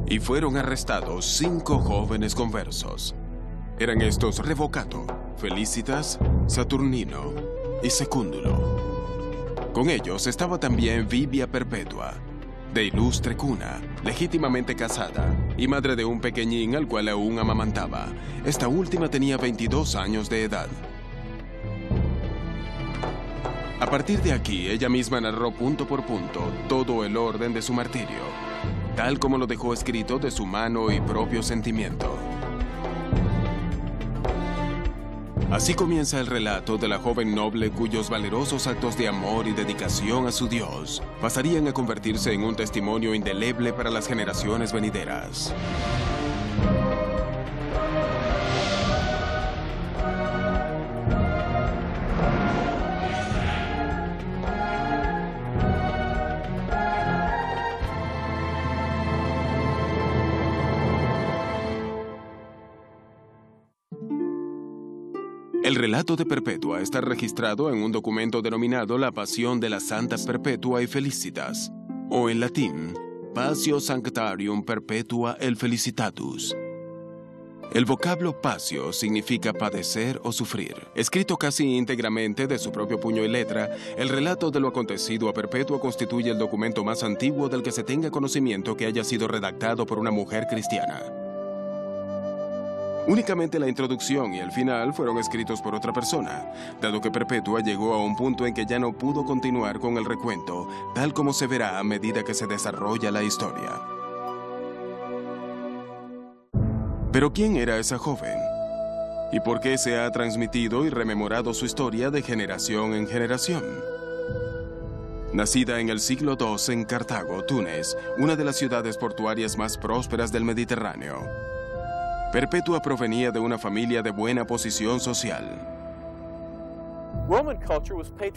y fueron arrestados 5 jóvenes conversos. Eran estos Revocato, Felicitas, Saturnino y Secúndulo. Con ellos estaba también Vivia Perpetua, de ilustre cuna, legítimamente casada y madre de un pequeñín al cual aún amamantaba. Esta última tenía 22 años de edad. A partir de aquí, ella misma narró punto por punto todo el orden de su martirio, tal como lo dejó escrito de su mano y propio sentimiento. Así comienza el relato de la joven noble cuyos valerosos actos de amor y dedicación a su Dios pasarían a convertirse en un testimonio indeleble para las generaciones venideras. El relato de Perpetua está registrado en un documento denominado La Pasión de la Santa Perpetua y Felicitas, o en latín, Passio Sanctarium Perpetua el Felicitatus. El vocablo passio significa padecer o sufrir. Escrito casi íntegramente de su propio puño y letra, el relato de lo acontecido a Perpetua constituye el documento más antiguo del que se tenga conocimiento que haya sido redactado por una mujer cristiana. Únicamente la introducción y el final fueron escritos por otra persona, dado que Perpetua llegó a un punto en que ya no pudo continuar con el recuento, tal como se verá a medida que se desarrolla la historia. Pero ¿quién era esa joven? ¿Y por qué se ha transmitido y rememorado su historia de generación en generación? Nacida en el siglo II en Cartago, Túnez, una de las ciudades portuarias más prósperas del Mediterráneo, Perpetua provenía de una familia de buena posición social.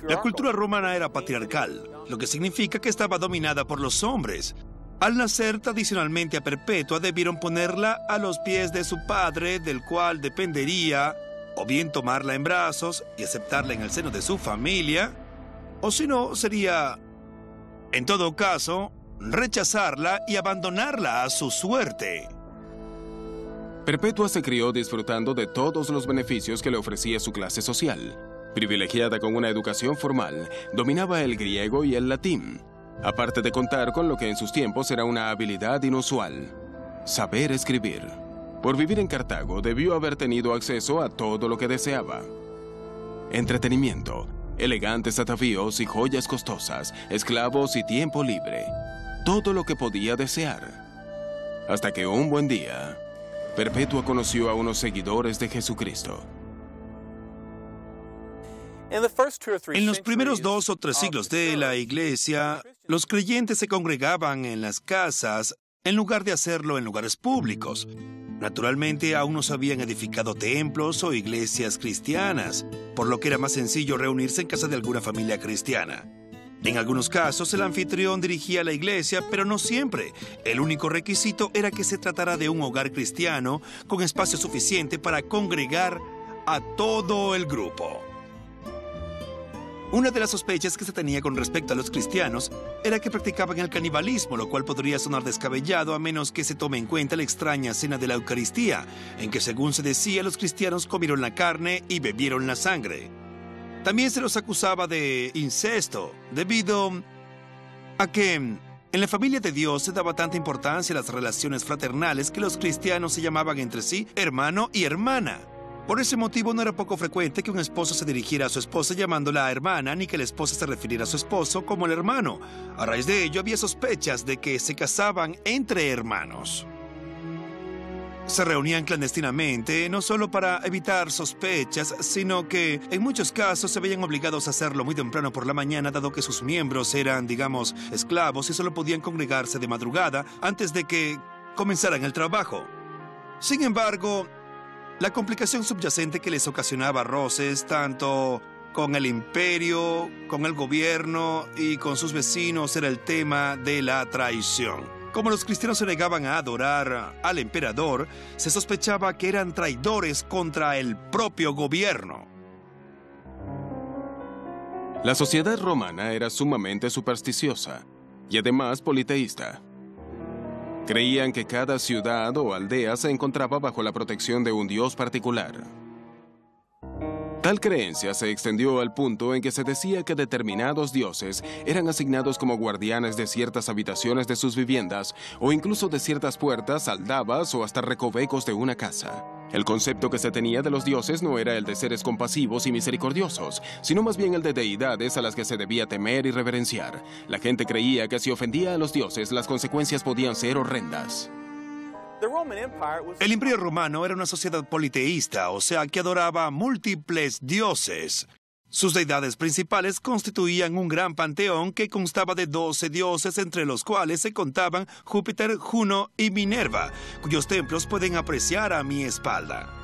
La cultura romana era patriarcal, lo que significa que estaba dominada por los hombres. Al nacer tradicionalmente a Perpetua debieron ponerla a los pies de su padre, del cual dependería o bien tomarla en brazos y aceptarla en el seno de su familia, o si no, sería, en todo caso, rechazarla y abandonarla a su suerte. Perpetua se crió disfrutando de todos los beneficios que le ofrecía su clase social. Privilegiada con una educación formal, dominaba el griego y el latín, aparte de contar con lo que en sus tiempos era una habilidad inusual: saber escribir. Por vivir en Cartago, debió haber tenido acceso a todo lo que deseaba: entretenimiento, elegantes atavíos y joyas costosas, esclavos y tiempo libre. Todo lo que podía desear. Hasta que un buen día, Perpetua conoció a unos seguidores de Jesucristo. En los primeros 2 o 3 siglos de la Iglesia, los creyentes se congregaban en las casas en lugar de hacerlo en lugares públicos. Naturalmente, aún no se habían edificado templos o iglesias cristianas, por lo que era más sencillo reunirse en casa de alguna familia cristiana. En algunos casos, el anfitrión dirigía la iglesia, pero no siempre. El único requisito era que se tratara de un hogar cristiano con espacio suficiente para congregar a todo el grupo. Una de las sospechas que se tenía con respecto a los cristianos era que practicaban el canibalismo, lo cual podría sonar descabellado a menos que se tome en cuenta la extraña cena de la Eucaristía, en que, según se decía, los cristianos comieron la carne y bebieron la sangre. También se los acusaba de incesto, debido a que en la familia de Dios se daba tanta importancia a las relaciones fraternales que los cristianos se llamaban entre sí hermano y hermana. Por ese motivo no era poco frecuente que un esposo se dirigiera a su esposa llamándola hermana, ni que la esposa se refiriera a su esposo como el hermano. A raíz de ello había sospechas de que se casaban entre hermanos. Se reunían clandestinamente, no solo para evitar sospechas, sino que en muchos casos se veían obligados a hacerlo muy temprano por la mañana, dado que sus miembros eran, digamos, esclavos y solo podían congregarse de madrugada antes de que comenzaran el trabajo. Sin embargo, la complicación subyacente que les ocasionaba roces, tanto con el imperio, con el gobierno y con sus vecinos, era el tema de la traición. Como los cristianos se negaban a adorar al emperador, se sospechaba que eran traidores contra el propio gobierno. La sociedad romana era sumamente supersticiosa y además politeísta. Creían que cada ciudad o aldea se encontraba bajo la protección de un dios particular. Tal creencia se extendió al punto en que se decía que determinados dioses eran asignados como guardianes de ciertas habitaciones de sus viviendas o incluso de ciertas puertas, aldabas o hasta recovecos de una casa. El concepto que se tenía de los dioses no era el de seres compasivos y misericordiosos, sino más bien el de deidades a las que se debía temer y reverenciar. La gente creía que si ofendía a los dioses, las consecuencias podían ser horrendas. El Imperio Romano era una sociedad politeísta, o sea, que adoraba a múltiples dioses. Sus deidades principales constituían un gran panteón que constaba de 12 dioses, entre los cuales se contaban Júpiter, Juno y Minerva, cuyos templos pueden apreciar a mi espalda.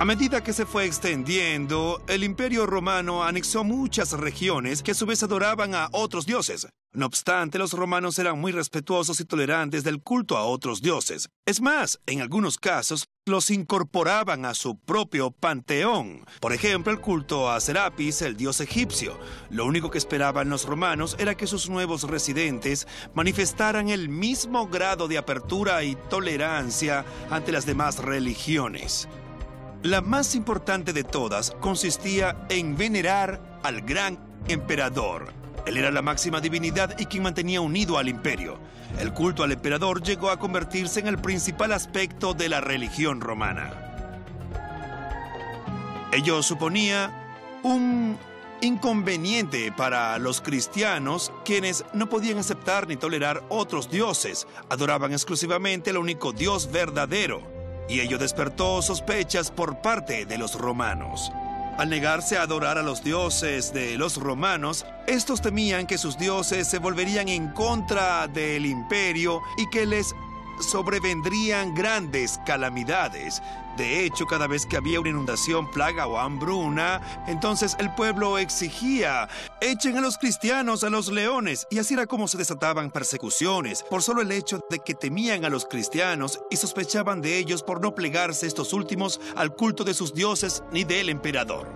A medida que se fue extendiendo, el Imperio Romano anexó muchas regiones que a su vez adoraban a otros dioses. No obstante, los romanos eran muy respetuosos y tolerantes del culto a otros dioses. Es más, en algunos casos, los incorporaban a su propio panteón. Por ejemplo, el culto a Serapis, el dios egipcio. Lo único que esperaban los romanos era que sus nuevos residentes manifestaran el mismo grado de apertura y tolerancia ante las demás religiones. La más importante de todas consistía en venerar al gran emperador. Él era la máxima divinidad y quien mantenía unido al imperio. El culto al emperador llegó a convertirse en el principal aspecto de la religión romana. Ello suponía un inconveniente para los cristianos, quienes no podían aceptar ni tolerar otros dioses. Adoraban exclusivamente al único Dios verdadero. Y ello despertó sospechas por parte de los romanos. Al negarse a adorar a los dioses de los romanos, estos temían que sus dioses se volverían en contra del imperio y que les sobrevendrían grandes calamidades. De hecho, cada vez que había una inundación, plaga o hambruna, entonces el pueblo exigía: echen a los cristianos a los leones. Y así era como se desataban persecuciones, por solo el hecho de que temían a los cristianos y sospechaban de ellos por no plegarse estos últimos al culto de sus dioses ni del emperador.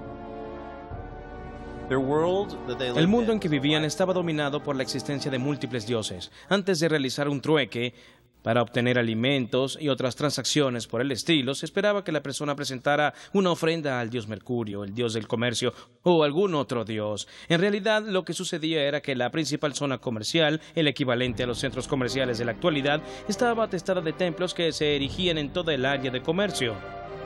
El mundo en que vivían estaba dominado por la existencia de múltiples dioses. Antes de realizar un trueque para obtener alimentos y otras transacciones por el estilo, se esperaba que la persona presentara una ofrenda al dios Mercurio, el dios del comercio, o algún otro dios. En realidad, lo que sucedía era que la principal zona comercial, el equivalente a los centros comerciales de la actualidad, estaba atestada de templos que se erigían en toda el área de comercio,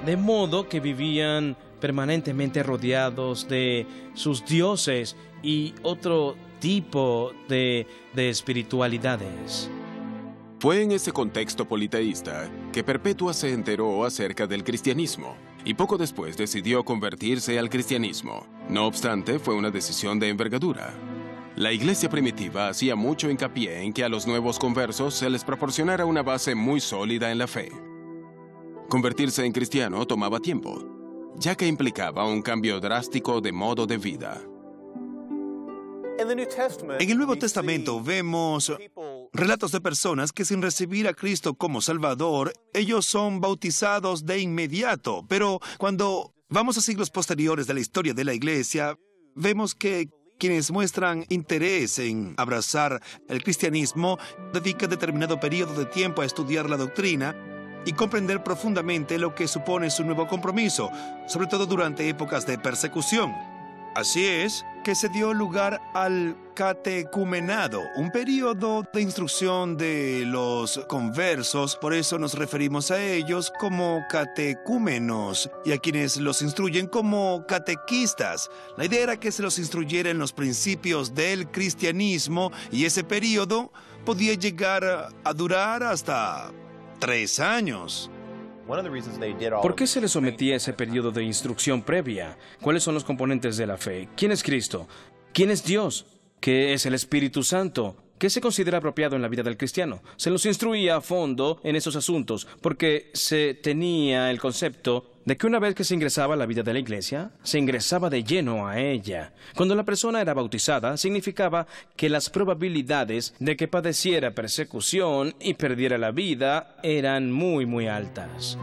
de modo que vivían permanentemente rodeados de sus dioses y otro tipo de espiritualidades. Fue en ese contexto politeísta que Perpetua se enteró acerca del cristianismo y poco después decidió convertirse al cristianismo. No obstante, fue una decisión de envergadura. La iglesia primitiva hacía mucho hincapié en que a los nuevos conversos se les proporcionara una base muy sólida en la fe. Convertirse en cristiano tomaba tiempo, ya que implicaba un cambio drástico de modo de vida. En el Nuevo Testamento vemos relatos de personas que sin recibir a Cristo como Salvador, ellos son bautizados de inmediato. Pero cuando vamos a siglos posteriores de la historia de la Iglesia, vemos que quienes muestran interés en abrazar el cristianismo dedican determinado periodo de tiempo a estudiar la doctrina y comprender profundamente lo que supone su nuevo compromiso, sobre todo durante épocas de persecución. Así es que se dio lugar al catecumenado, un periodo de instrucción de los conversos. Por eso nos referimos a ellos como catecúmenos y a quienes los instruyen como catequistas. La idea era que se los instruyera en los principios del cristianismo y ese periodo podía llegar a durar hasta 3 años. ¿Por qué se le sometía a ese periodo de instrucción previa? ¿Cuáles son los componentes de la fe? ¿Quién es Cristo? ¿Quién es Dios? ¿Qué es el Espíritu Santo? ¿Qué se considera apropiado en la vida del cristiano? Se los instruía a fondo en esos asuntos porque se tenía el concepto de que una vez que se ingresaba a la vida de la iglesia, se ingresaba de lleno a ella. Cuando la persona era bautizada, significaba que las probabilidades de que padeciera persecución y perdiera la vida eran muy altas.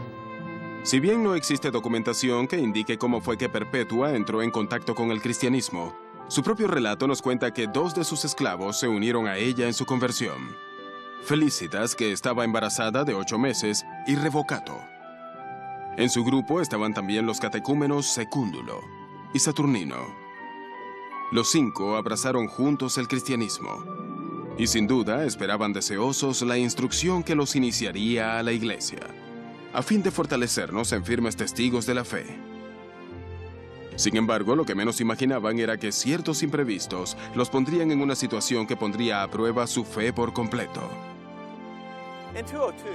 Si bien no existe documentación que indique cómo fue que Perpetua entró en contacto con el cristianismo, Su propio relato nos cuenta que 2 de sus esclavos se unieron a ella en su conversión. Felicitas, que estaba embarazada de 8 meses, y Revocato. En su grupo estaban también los catecúmenos Secúndulo y Saturnino. Los 5 abrazaron juntos el cristianismo y sin duda esperaban deseosos la instrucción que los iniciaría a la iglesia, a fin de fortalecernos en firmes testigos de la fe. Sin embargo, lo que menos imaginaban era que ciertos imprevistos los pondrían en una situación que pondría a prueba su fe por completo.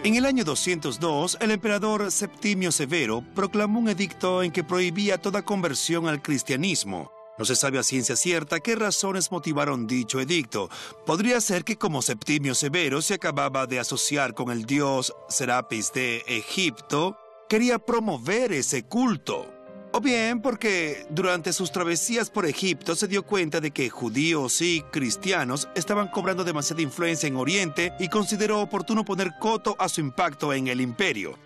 En el año 202, el emperador Septimio Severo proclamó un edicto en que prohibía toda conversión al cristianismo. No se sabe a ciencia cierta qué razones motivaron dicho edicto. Podría ser que como Septimio Severo se acababa de asociar con el dios Serapis de Egipto, quería promover ese culto. O bien porque durante sus travesías por Egipto se dio cuenta de que judíos y cristianos estaban cobrando demasiada influencia en Oriente y consideró oportuno poner coto a su impacto en el imperio.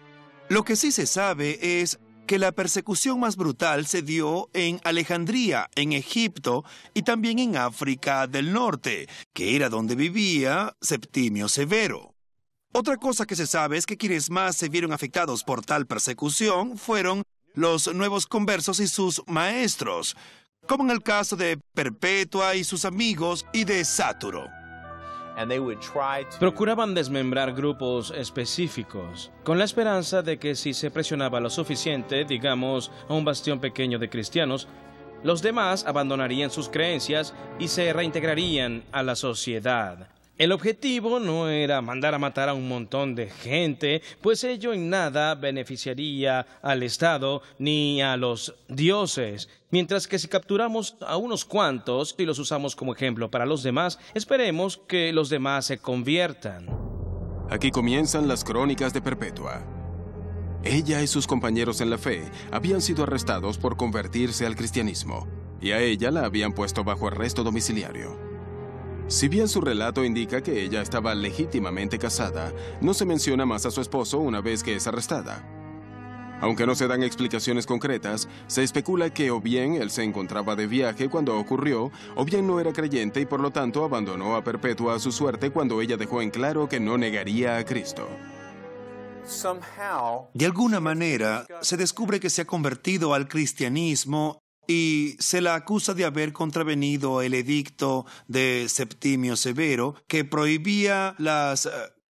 Lo que sí se sabe es que la persecución más brutal se dio en Alejandría, en Egipto, y también en África del Norte, que era donde vivía Septimio Severo. Otra cosa que se sabe es que quienes más se vieron afectados por tal persecución fueron los nuevos conversos y sus maestros, como en el caso de Perpetua y sus amigos y de Sáturo. Procuraban desmembrar grupos específicos, con la esperanza de que si se presionaba lo suficiente, digamos, a un bastión pequeño de cristianos, los demás abandonarían sus creencias y se reintegrarían a la sociedad. El objetivo no era mandar a matar a un montón de gente, pues ello en nada beneficiaría al Estado ni a los dioses. Mientras que si capturamos a unos cuantos y los usamos como ejemplo para los demás, esperemos que los demás se conviertan. Aquí comienzan las crónicas de Perpetua. Ella y sus compañeros en la fe habían sido arrestados por convertirse al cristianismo, y a ella la habían puesto bajo arresto domiciliario. Si bien su relato indica que ella estaba legítimamente casada, no se menciona más a su esposo una vez que es arrestada. Aunque no se dan explicaciones concretas, se especula que o bien él se encontraba de viaje cuando ocurrió, o bien no era creyente y por lo tanto abandonó a Perpetua a su suerte cuando ella dejó en claro que no negaría a Cristo. De alguna manera, se descubre que se ha convertido al cristianismo y se la acusa de haber contravenido el edicto de Septimio Severo que prohibía las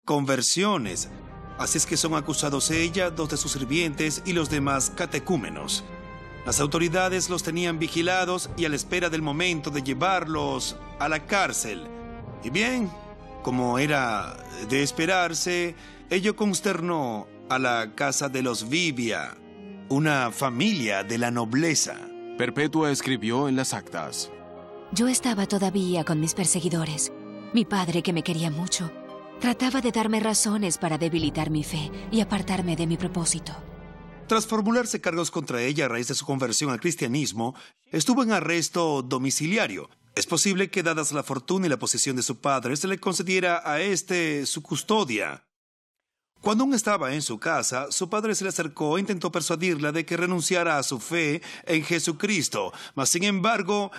conversiones. Así es que son acusados ella, 2 de sus sirvientes y los demás catecúmenos. Las autoridades los tenían vigilados y a la espera del momento de llevarlos a la cárcel. Y bien, como era de esperarse, ello consternó a la casa de los Vivia, una familia de la nobleza. Perpetua escribió en las actas: Yo estaba todavía con mis perseguidores. Mi padre, que me quería mucho, trataba de darme razones para debilitar mi fe y apartarme de mi propósito. Tras formularse cargos contra ella a raíz de su conversión al cristianismo, estuvo en arresto domiciliario. Es posible que, dadas la fortuna y la posesión de su padre, se le concediera a éste su custodia. Cuando aún estaba en su casa, su padre se le acercó e intentó persuadirla de que renunciara a su fe en Jesucristo. Mas, sin embargo,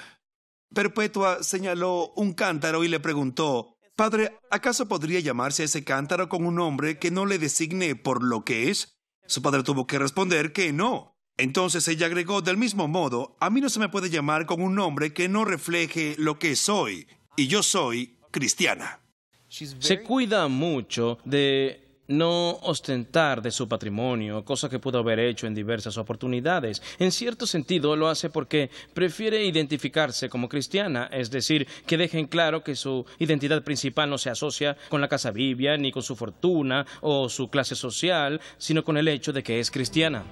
Perpetua señaló un cántaro y le preguntó: «Padre, ¿acaso podría llamarse a ese cántaro con un nombre que no le designe por lo que es?» Su padre tuvo que responder que no. Entonces ella agregó: «Del mismo modo, a mí no se me puede llamar con un nombre que no refleje lo que soy, y yo soy cristiana». Se cuida mucho de no ostentar de su patrimonio, cosa que pudo haber hecho en diversas oportunidades. En cierto sentido lo hace porque prefiere identificarse como cristiana, es decir, que dejen claro que su identidad principal no se asocia con la casa Vivia, ni con su fortuna o su clase social, sino con el hecho de que es cristiana.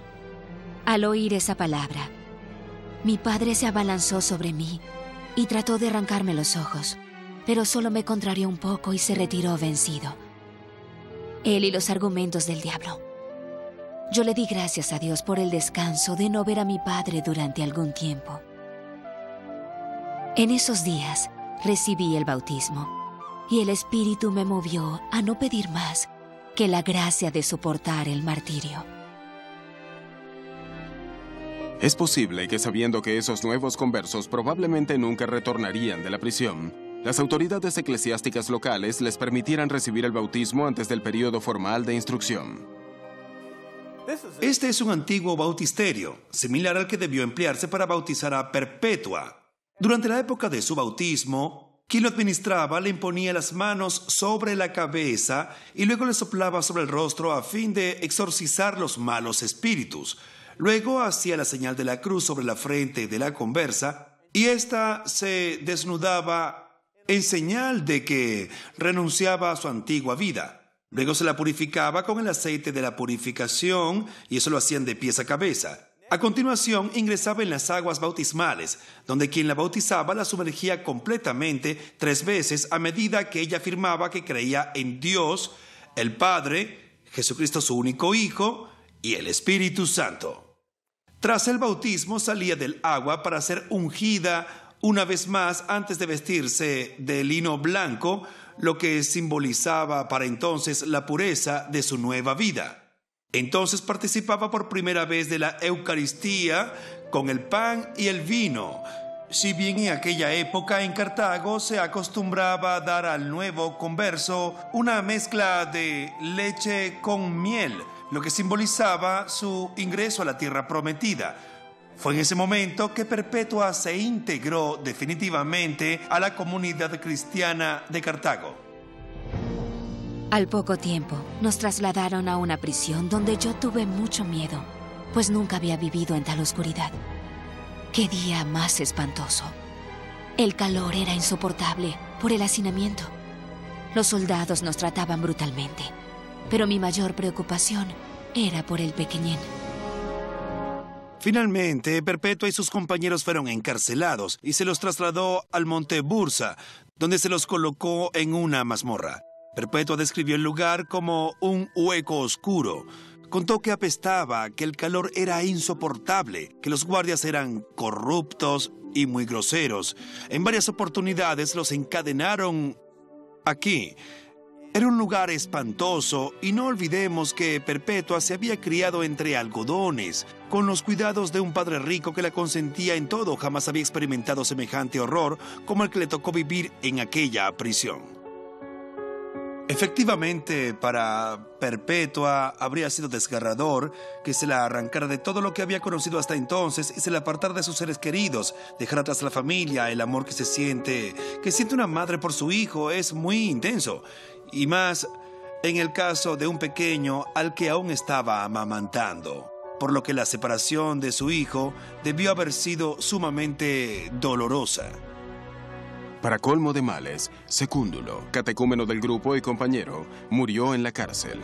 Al oír esa palabra, mi padre se abalanzó sobre mí y trató de arrancarme los ojos, pero solo me contrarió un poco y se retiró vencido. Él y los argumentos del diablo. Yo le di gracias a Dios por el descanso de no ver a mi padre durante algún tiempo. En esos días recibí el bautismo y el Espíritu me movió a no pedir más que la gracia de soportar el martirio. Es posible que sabiendo que esos nuevos conversos probablemente nunca retornarían de la prisión, las autoridades eclesiásticas locales les permitieran recibir el bautismo antes del período formal de instrucción. Este es un antiguo bautisterio, similar al que debió emplearse para bautizar a Perpetua. Durante la época de su bautismo, quien lo administraba le imponía las manos sobre la cabeza y luego le soplaba sobre el rostro a fin de exorcizar los malos espíritus. Luego hacía la señal de la cruz sobre la frente de la conversa y ésta se desnudaba en señal de que renunciaba a su antigua vida. Luego se la purificaba con el aceite de la purificación y eso lo hacían de pies a cabeza. A continuación ingresaba en las aguas bautismales, donde quien la bautizaba la sumergía completamente 3 veces a medida que ella afirmaba que creía en Dios, el Padre, Jesucristo su único Hijo y el Espíritu Santo. Tras el bautismo salía del agua para ser ungida una vez más antes de vestirse de lino blanco, lo que simbolizaba para entonces la pureza de su nueva vida. Entonces participaba por primera vez de la Eucaristía con el pan y el vino. Si bien en aquella época en Cartago se acostumbraba a dar al nuevo converso una mezcla de leche con miel, lo que simbolizaba su ingreso a la tierra prometida. Fue en ese momento que Perpetua se integró definitivamente a la comunidad cristiana de Cartago. Al poco tiempo, nos trasladaron a una prisión donde yo tuve mucho miedo, pues nunca había vivido en tal oscuridad. ¡Qué día más espantoso! El calor era insoportable por el hacinamiento. Los soldados nos trataban brutalmente, pero mi mayor preocupación era por el pequeñín. Finalmente, Perpetua y sus compañeros fueron encarcelados y se los trasladó al monte Bursa, donde se los colocó en una mazmorra. Perpetua describió el lugar como un hueco oscuro. Contó que apestaba, que el calor era insoportable, que los guardias eran corruptos y muy groseros. En varias oportunidades los encadenaron aquí. Era un lugar espantoso y no olvidemos que Perpetua se había criado entre algodones, con los cuidados de un padre rico que la consentía en todo. Jamás había experimentado semejante horror como el que le tocó vivir en aquella prisión. Efectivamente, para Perpetua habría sido desgarrador que se la arrancara de todo lo que había conocido hasta entonces y se la apartara de sus seres queridos, dejar atrás la familia, el amor que siente una madre por su hijo es muy intenso. Y más en el caso de un pequeño al que aún estaba amamantando, por lo que la separación de su hijo debió haber sido sumamente dolorosa. Para colmo de males, Secúndulo, catecúmeno del grupo y compañero, murió en la cárcel.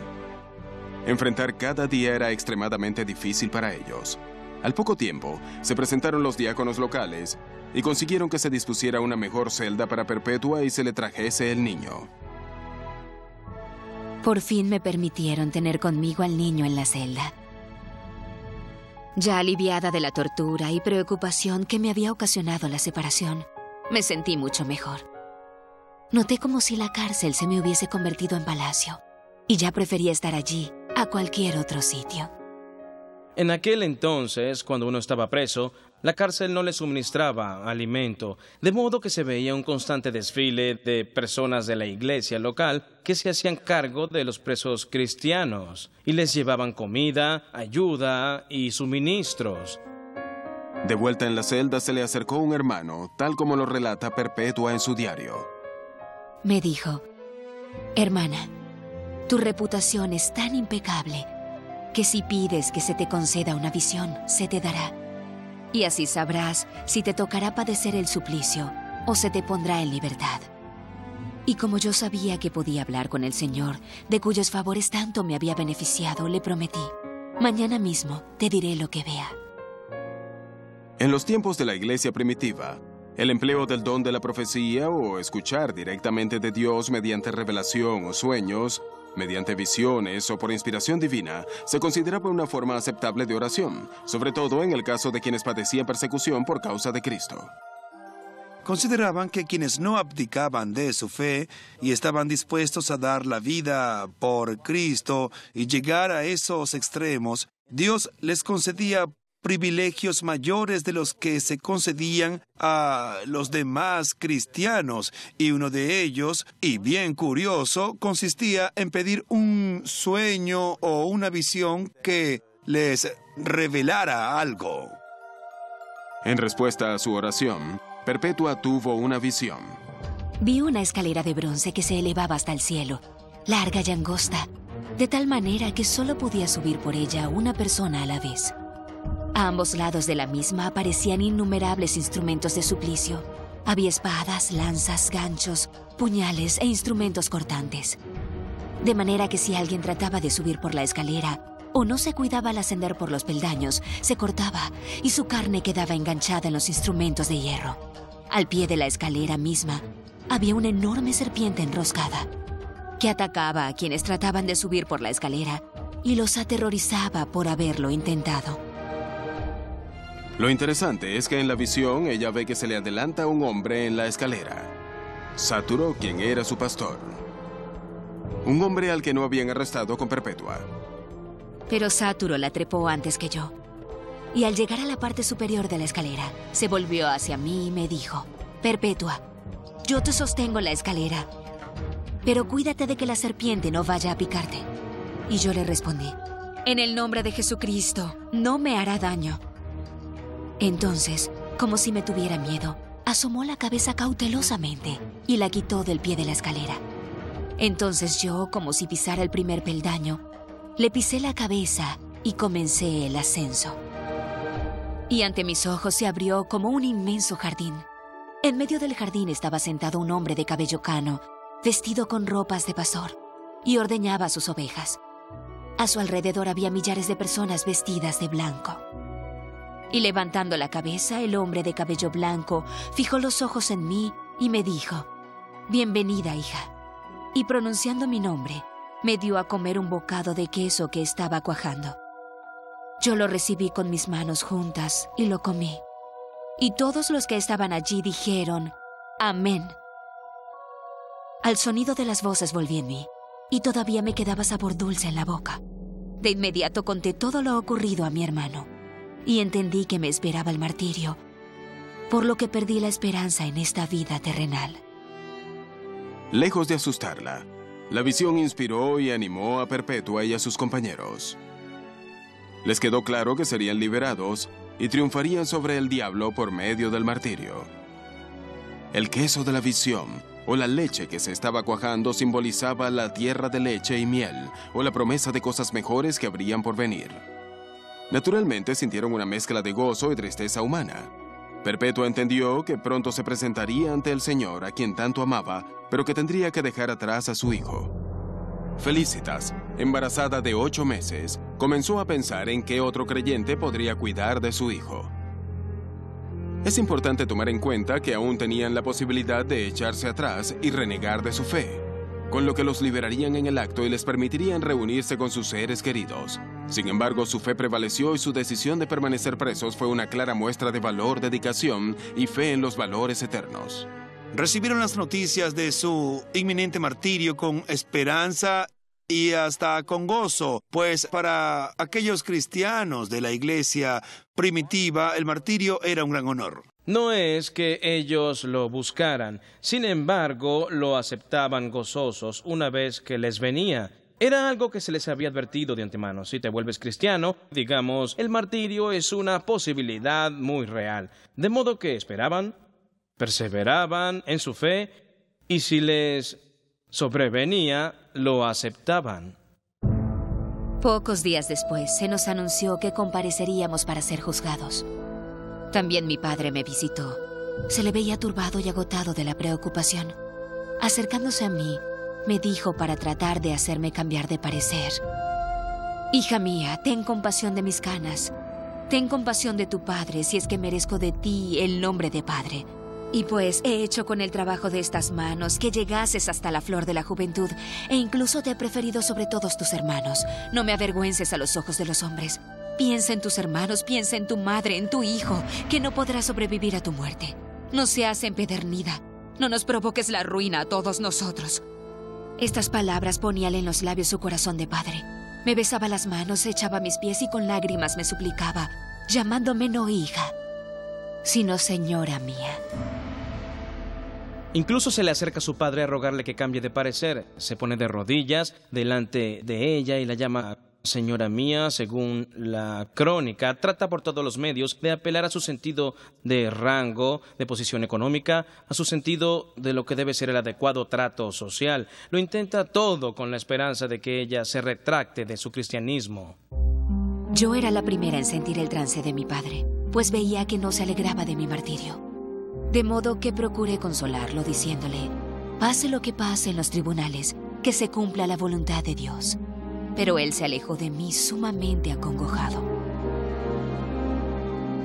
Enfrentar cada día era extremadamente difícil para ellos. Al poco tiempo, se presentaron los diáconos locales y consiguieron que se dispusiera una mejor celda para Perpetua y se le trajese el niño. Por fin me permitieron tener conmigo al niño en la celda. Ya aliviada de la tortura y preocupación que me había ocasionado la separación, me sentí mucho mejor. Noté como si la cárcel se me hubiese convertido en palacio, y ya prefería estar allí a cualquier otro sitio. En aquel entonces, cuando uno estaba preso, la cárcel no le suministraba alimento, de modo que se veía un constante desfile de personas de la iglesia local que se hacían cargo de los presos cristianos y les llevaban comida, ayuda y suministros. De vuelta en la celda se le acercó un hermano, tal como lo relata Perpetua en su diario. Me dijo: hermana, tu reputación es tan impecable que si pides que se te conceda una visión, se te dará. Y así sabrás si te tocará padecer el suplicio o se te pondrá en libertad. Y como yo sabía que podía hablar con el Señor, de cuyos favores tanto me había beneficiado, le prometí: mañana mismo te diré lo que vea. En los tiempos de la iglesia primitiva, el empleo del don de la profecía o escuchar directamente de Dios mediante revelación o sueños, mediante visiones o por inspiración divina, se consideraba una forma aceptable de oración, sobre todo en el caso de quienes padecían persecución por causa de Cristo. Consideraban que quienes no abdicaban de su fe y estaban dispuestos a dar la vida por Cristo y llegar a esos extremos, Dios les concedía privilegios mayores de los que se concedían a los demás cristianos, y uno de ellos, y bien curioso, consistía en pedir un sueño o una visión que les revelara algo. En respuesta a su oración, Perpetua tuvo una visión. Vi una escalera de bronce que se elevaba hasta el cielo, larga y angosta, de tal manera que solo podía subir por ella una persona a la vez. A ambos lados de la misma aparecían innumerables instrumentos de suplicio. Había espadas, lanzas, ganchos, puñales e instrumentos cortantes. De manera que si alguien trataba de subir por la escalera o no se cuidaba al ascender por los peldaños, se cortaba y su carne quedaba enganchada en los instrumentos de hierro. Al pie de la escalera misma había una enorme serpiente enroscada que atacaba a quienes trataban de subir por la escalera y los aterrorizaba por haberlo intentado. Lo interesante es que en la visión ella ve que se le adelanta un hombre en la escalera. Sáturo, quien era su pastor. Un hombre al que no habían arrestado con Perpetua. Pero Sáturo la trepó antes que yo. Y al llegar a la parte superior de la escalera, se volvió hacia mí y me dijo: Perpetua, yo te sostengo la escalera, pero cuídate de que la serpiente no vaya a picarte. Y yo le respondí: en el nombre de Jesucristo, no me hará daño. Entonces, como si me tuviera miedo, asomó la cabeza cautelosamente y la quitó del pie de la escalera. Entonces yo, como si pisara el primer peldaño, le pisé la cabeza y comencé el ascenso. Y ante mis ojos se abrió como un inmenso jardín. En medio del jardín estaba sentado un hombre de cabello cano, vestido con ropas de pastor, y ordeñaba a sus ovejas. A su alrededor había millares de personas vestidas de blanco. Y levantando la cabeza, el hombre de cabello blanco fijó los ojos en mí y me dijo: bienvenida, hija. Y pronunciando mi nombre, me dio a comer un bocado de queso que estaba cuajando. Yo lo recibí con mis manos juntas y lo comí. Y todos los que estaban allí dijeron: amén. Al sonido de las voces volví en mí, y todavía me quedaba sabor dulce en la boca. De inmediato conté todo lo ocurrido a mi hermano, y entendí que me esperaba el martirio, por lo que perdí la esperanza en esta vida terrenal. Lejos de asustarla, la visión inspiró y animó a Perpetua y a sus compañeros. Les quedó claro que serían liberados y triunfarían sobre el diablo por medio del martirio. El queso de la visión, o la leche que se estaba cuajando, simbolizaba la tierra de leche y miel, o la promesa de cosas mejores que habrían por venir. Naturalmente sintieron una mezcla de gozo y tristeza humana. Perpetua entendió que pronto se presentaría ante el Señor, a quien tanto amaba, pero que tendría que dejar atrás a su hijo. Felicitas, embarazada de 8 meses, comenzó a pensar en qué otro creyente podría cuidar de su hijo. Es importante tomar en cuenta que aún tenían la posibilidad de echarse atrás y renegar de su fe, con lo que los liberarían en el acto y les permitirían reunirse con sus seres queridos. Sin embargo, su fe prevaleció y su decisión de permanecer presos fue una clara muestra de valor, dedicación y fe en los valores eternos. Recibieron las noticias de su inminente martirio con esperanza y hasta con gozo, pues para aquellos cristianos de la iglesia primitiva, el martirio era un gran honor. No es que ellos lo buscaran, sin embargo, lo aceptaban gozosos una vez que les venía. Era algo que se les había advertido de antemano. Si te vuelves cristiano, digamos, el martirio es una posibilidad muy real. De modo que esperaban, perseveraban en su fe, y si les sobrevenía, lo aceptaban. Pocos días después, se nos anunció que compareceríamos para ser juzgados. También mi padre me visitó. Se le veía turbado y agotado de la preocupación. Acercándose a mí, me dijo para tratar de hacerme cambiar de parecer: hija mía, ten compasión de mis canas. Ten compasión de tu padre, si es que merezco de ti el nombre de padre. Y pues he hecho con el trabajo de estas manos que llegases hasta la flor de la juventud, e incluso te he preferido sobre todos tus hermanos. No me avergüences a los ojos de los hombres. Piensa en tus hermanos, piensa en tu madre, en tu hijo, que no podrá sobrevivir a tu muerte. No seas empedernida. No nos provoques la ruina a todos nosotros. Estas palabras ponían en los labios su corazón de padre. Me besaba las manos, echaba mis pies y con lágrimas me suplicaba: llamándome no hija, sino señora mía. Incluso se le acerca a su padre a rogarle que cambie de parecer. Se pone de rodillas delante de ella y la llama señora mía, según la crónica. Trata por todos los medios de apelar a su sentido de rango, de posición económica, a su sentido de lo que debe ser el adecuado trato social. Lo intenta todo con la esperanza de que ella se retracte de su cristianismo. Yo era la primera en sentir el trance de mi padre, pues veía que no se alegraba de mi martirio. De modo que procuré consolarlo diciéndole, pase lo que pase en los tribunales, que se cumpla la voluntad de Dios. Pero él se alejó de mí sumamente acongojado.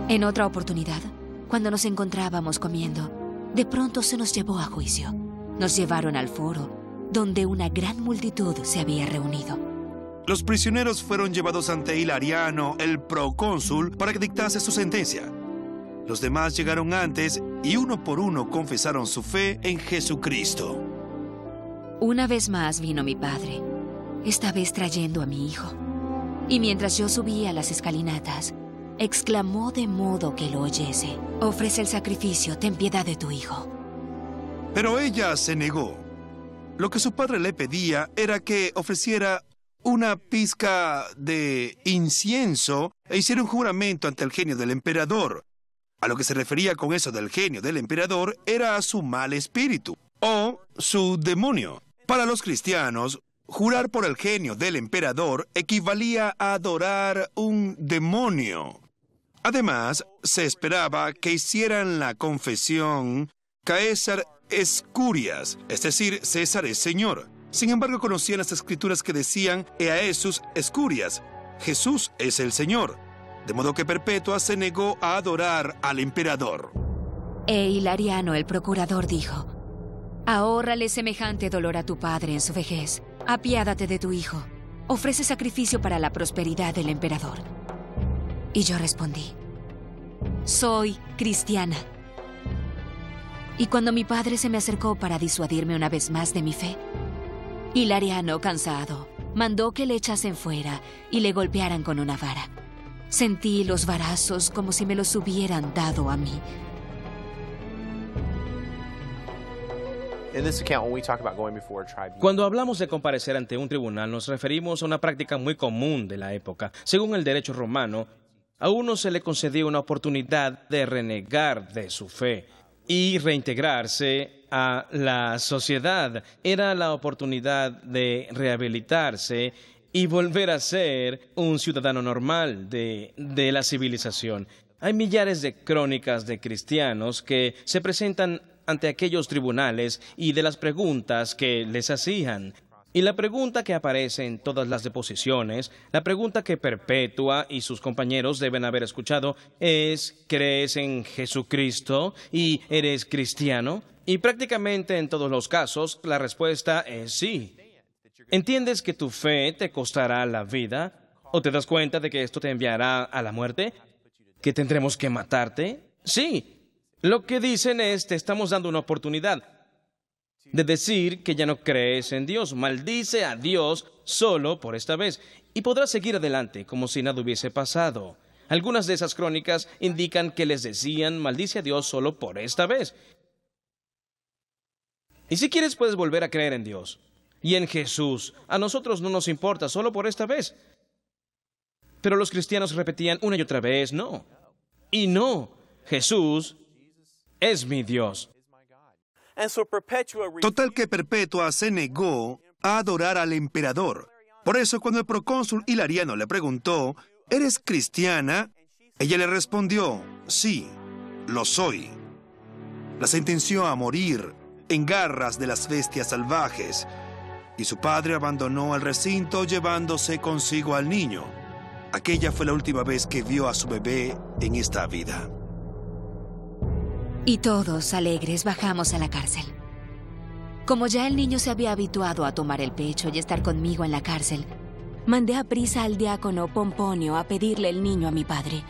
En otra oportunidad, cuando nos encontrábamos comiendo, de pronto se nos llevó a juicio. Nos llevaron al foro, donde una gran multitud se había reunido. Los prisioneros fueron llevados ante Hilariano, el procónsul, para que dictase su sentencia. Los demás llegaron antes y uno por uno confesaron su fe en Jesucristo. Una vez más vino mi padre, esta vez trayendo a mi hijo. Y mientras yo subía las escalinatas, exclamó de modo que lo oyese, ofrece el sacrificio, ten piedad de tu hijo. Pero ella se negó. Lo que su padre le pedía era que ofreciera una pizca de incienso e hiciera un juramento ante el genio del emperador. A lo que se refería con eso del genio del emperador era a su mal espíritu, o su demonio. Para los cristianos, jurar por el genio del emperador equivalía a adorar un demonio. Además, se esperaba que hicieran la confesión Caesar Escurias, es decir, César es Señor. Sin embargo, conocían las escrituras que decían Eaesus Escurias, Jesús es el Señor. De modo que Perpetua se negó a adorar al emperador. Hilariano, el procurador, dijo, ahórrale semejante dolor a tu padre en su vejez. Apiádate de tu hijo. Ofrece sacrificio para la prosperidad del emperador. Y yo respondí, soy cristiana. Y cuando mi padre se me acercó para disuadirme una vez más de mi fe, Hilariano, cansado, mandó que le echasen fuera y le golpearan con una vara. Sentí los varazos como si me los hubieran dado a mí. Cuando hablamos de comparecer ante un tribunal, nos referimos a una práctica muy común de la época. Según el derecho romano, a uno se le concedía una oportunidad de renegar de su fe y reintegrarse a la sociedad. Era la oportunidad de rehabilitarse y volver a ser un ciudadano normal de la civilización. Hay millares de crónicas de cristianos que se presentan ante aquellos tribunales y de las preguntas que les hacían. Y la pregunta que aparece en todas las deposiciones, la pregunta que Perpetua y sus compañeros deben haber escuchado es, ¿crees en Jesucristo y eres cristiano? Y prácticamente en todos los casos la respuesta es sí. ¿Entiendes que tu fe te costará la vida? ¿O te das cuenta de que esto te enviará a la muerte? ¿Que tendremos que matarte? Sí. Lo que dicen es, te estamos dando una oportunidad de decir que ya no crees en Dios. Maldice a Dios solo por esta vez y podrás seguir adelante como si nada hubiese pasado. Algunas de esas crónicas indican que les decían, maldice a Dios solo por esta vez. Y si quieres puedes volver a creer en Dios y en Jesús. A nosotros no nos importa, solo por esta vez. Pero los cristianos repetían una y otra vez, no. Y no, Jesús es mi Dios. Total que Perpetua se negó a adorar al emperador. Por eso, cuando el procónsul Hilariano le preguntó, ¿eres cristiana? Ella le respondió, sí, lo soy. La sentenció a morir en garras de las bestias salvajes, y su padre abandonó el recinto llevándose consigo al niño. Aquella fue la última vez que vio a su bebé en esta vida. Y todos, alegres, bajamos a la cárcel. Como ya el niño se había habituado a tomar el pecho y estar conmigo en la cárcel, mandé a prisa al diácono Pomponio a pedirle el niño a mi padre.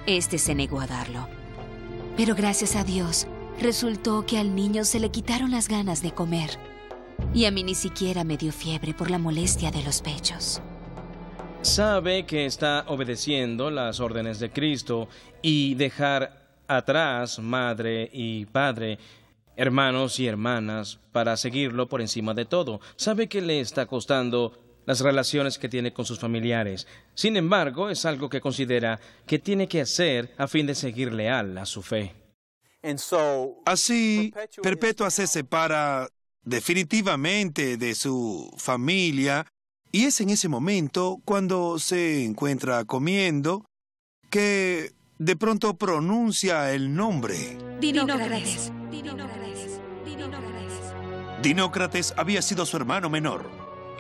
Este se negó a darlo. Pero gracias a Dios, resultó que al niño se le quitaron las ganas de comer. Y a mí ni siquiera me dio fiebre por la molestia de los pechos. Sabe que está obedeciendo las órdenes de Cristo y dejar atrás madre y padre, hermanos y hermanas, para seguirlo por encima de todo. Sabe que le está costando las relaciones que tiene con sus familiares. Sin embargo, es algo que considera que tiene que hacer a fin de seguir leal a su fe. Así, Perpetua se separa definitivamente de su familia, y es en ese momento, cuando se encuentra comiendo, que de pronto pronuncia el nombre. Dinócrates. Dinócrates había sido su hermano menor.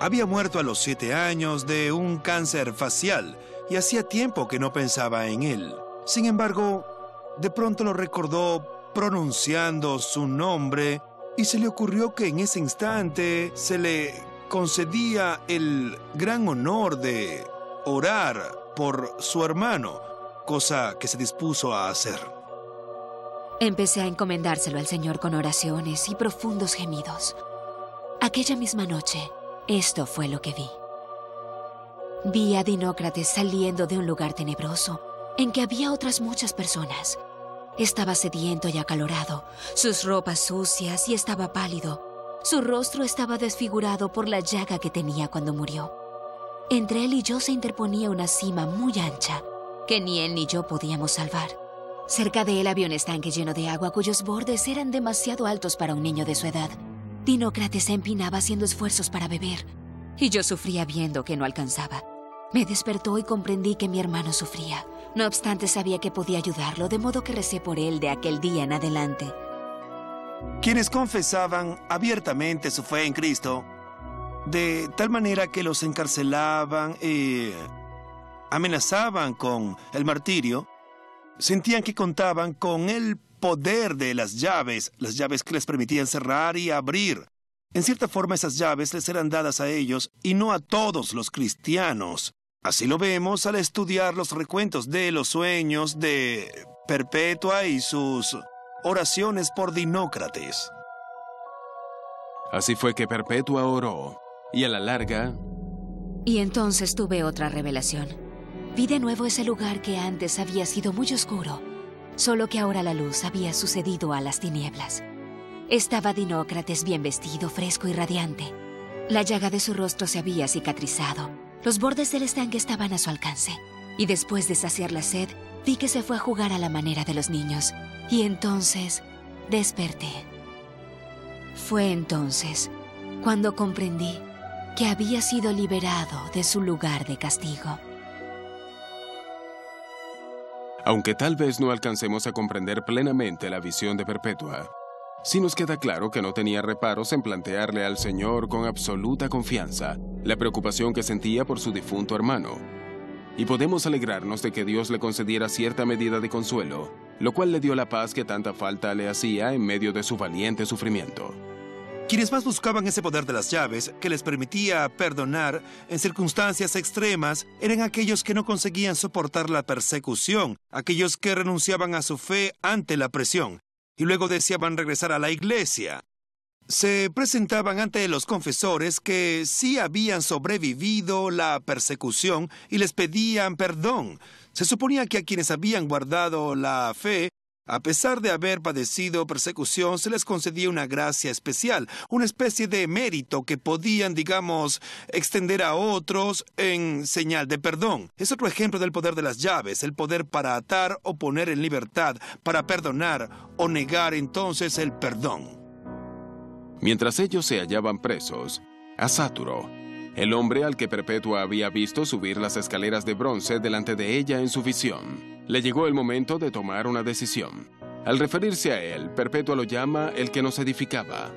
Había muerto a los 7 años de un cáncer facial y hacía tiempo que no pensaba en él. Sin embargo, de pronto lo recordó pronunciando su nombre y se le ocurrió que en ese instante se le concedía el gran honor de orar por su hermano, cosa que se dispuso a hacer. Empecé a encomendárselo al Señor con oraciones y profundos gemidos. Aquella misma noche, esto fue lo que vi. Vi a Dinócrates saliendo de un lugar tenebroso, en que había otras muchas personas. Estaba sediento y acalorado, sus ropas sucias y estaba pálido. Su rostro estaba desfigurado por la llaga que tenía cuando murió. Entre él y yo se interponía una sima muy ancha, que ni él ni yo podíamos salvar. Cerca de él había un estanque lleno de agua cuyos bordes eran demasiado altos para un niño de su edad. Dinócrates se empinaba haciendo esfuerzos para beber, y yo sufría viendo que no alcanzaba. Me despertó y comprendí que mi hermano sufría. No obstante, sabía que podía ayudarlo, de modo que recé por él de aquel día en adelante. Quienes confesaban abiertamente su fe en Cristo, de tal manera que los encarcelaban y amenazaban con el martirio, sentían que contaban con el poder de las llaves que les permitían cerrar y abrir. En cierta forma, esas llaves les eran dadas a ellos y no a todos los cristianos. Así lo vemos al estudiar los recuentos de los sueños de Perpetua y sus oraciones por Dinócrates. Así fue que Perpetua oró, y a la larga... Y entonces tuve otra revelación. Vi de nuevo ese lugar que antes había sido muy oscuro, solo que ahora la luz había sucedido a las tinieblas. Estaba Dinócrates bien vestido, fresco y radiante. La llaga de su rostro se había cicatrizado. Los bordes del estanque estaban a su alcance. Y después de saciar la sed, vi que se fue a jugar a la manera de los niños. Y entonces desperté. Fue entonces cuando comprendí que había sido liberado de su lugar de castigo. Aunque tal vez no alcancemos a comprender plenamente la visión de Perpetua, sí nos queda claro que no tenía reparos en plantearle al Señor con absoluta confianza la preocupación que sentía por su difunto hermano. Y podemos alegrarnos de que Dios le concediera cierta medida de consuelo, lo cual le dio la paz que tanta falta le hacía en medio de su valiente sufrimiento. Quienes más buscaban ese poder de las llaves, que les permitía perdonar en circunstancias extremas, eran aquellos que no conseguían soportar la persecución, aquellos que renunciaban a su fe ante la presión, y luego deseaban regresar a la iglesia. Se presentaban ante los confesores que sí habían sobrevivido la persecución y les pedían perdón. Se suponía que a quienes habían guardado la fe, a pesar de haber padecido persecución, se les concedía una gracia especial, una especie de mérito que podían, extender a otros en señal de perdón. Es otro ejemplo del poder de las llaves, el poder para atar o poner en libertad, para perdonar o negar entonces el perdón. Mientras ellos se hallaban presos, Asáturo, el hombre al que Perpetua había visto subir las escaleras de bronce delante de ella en su visión, le llegó el momento de tomar una decisión. Al referirse a él, Perpetua lo llama el que nos edificaba.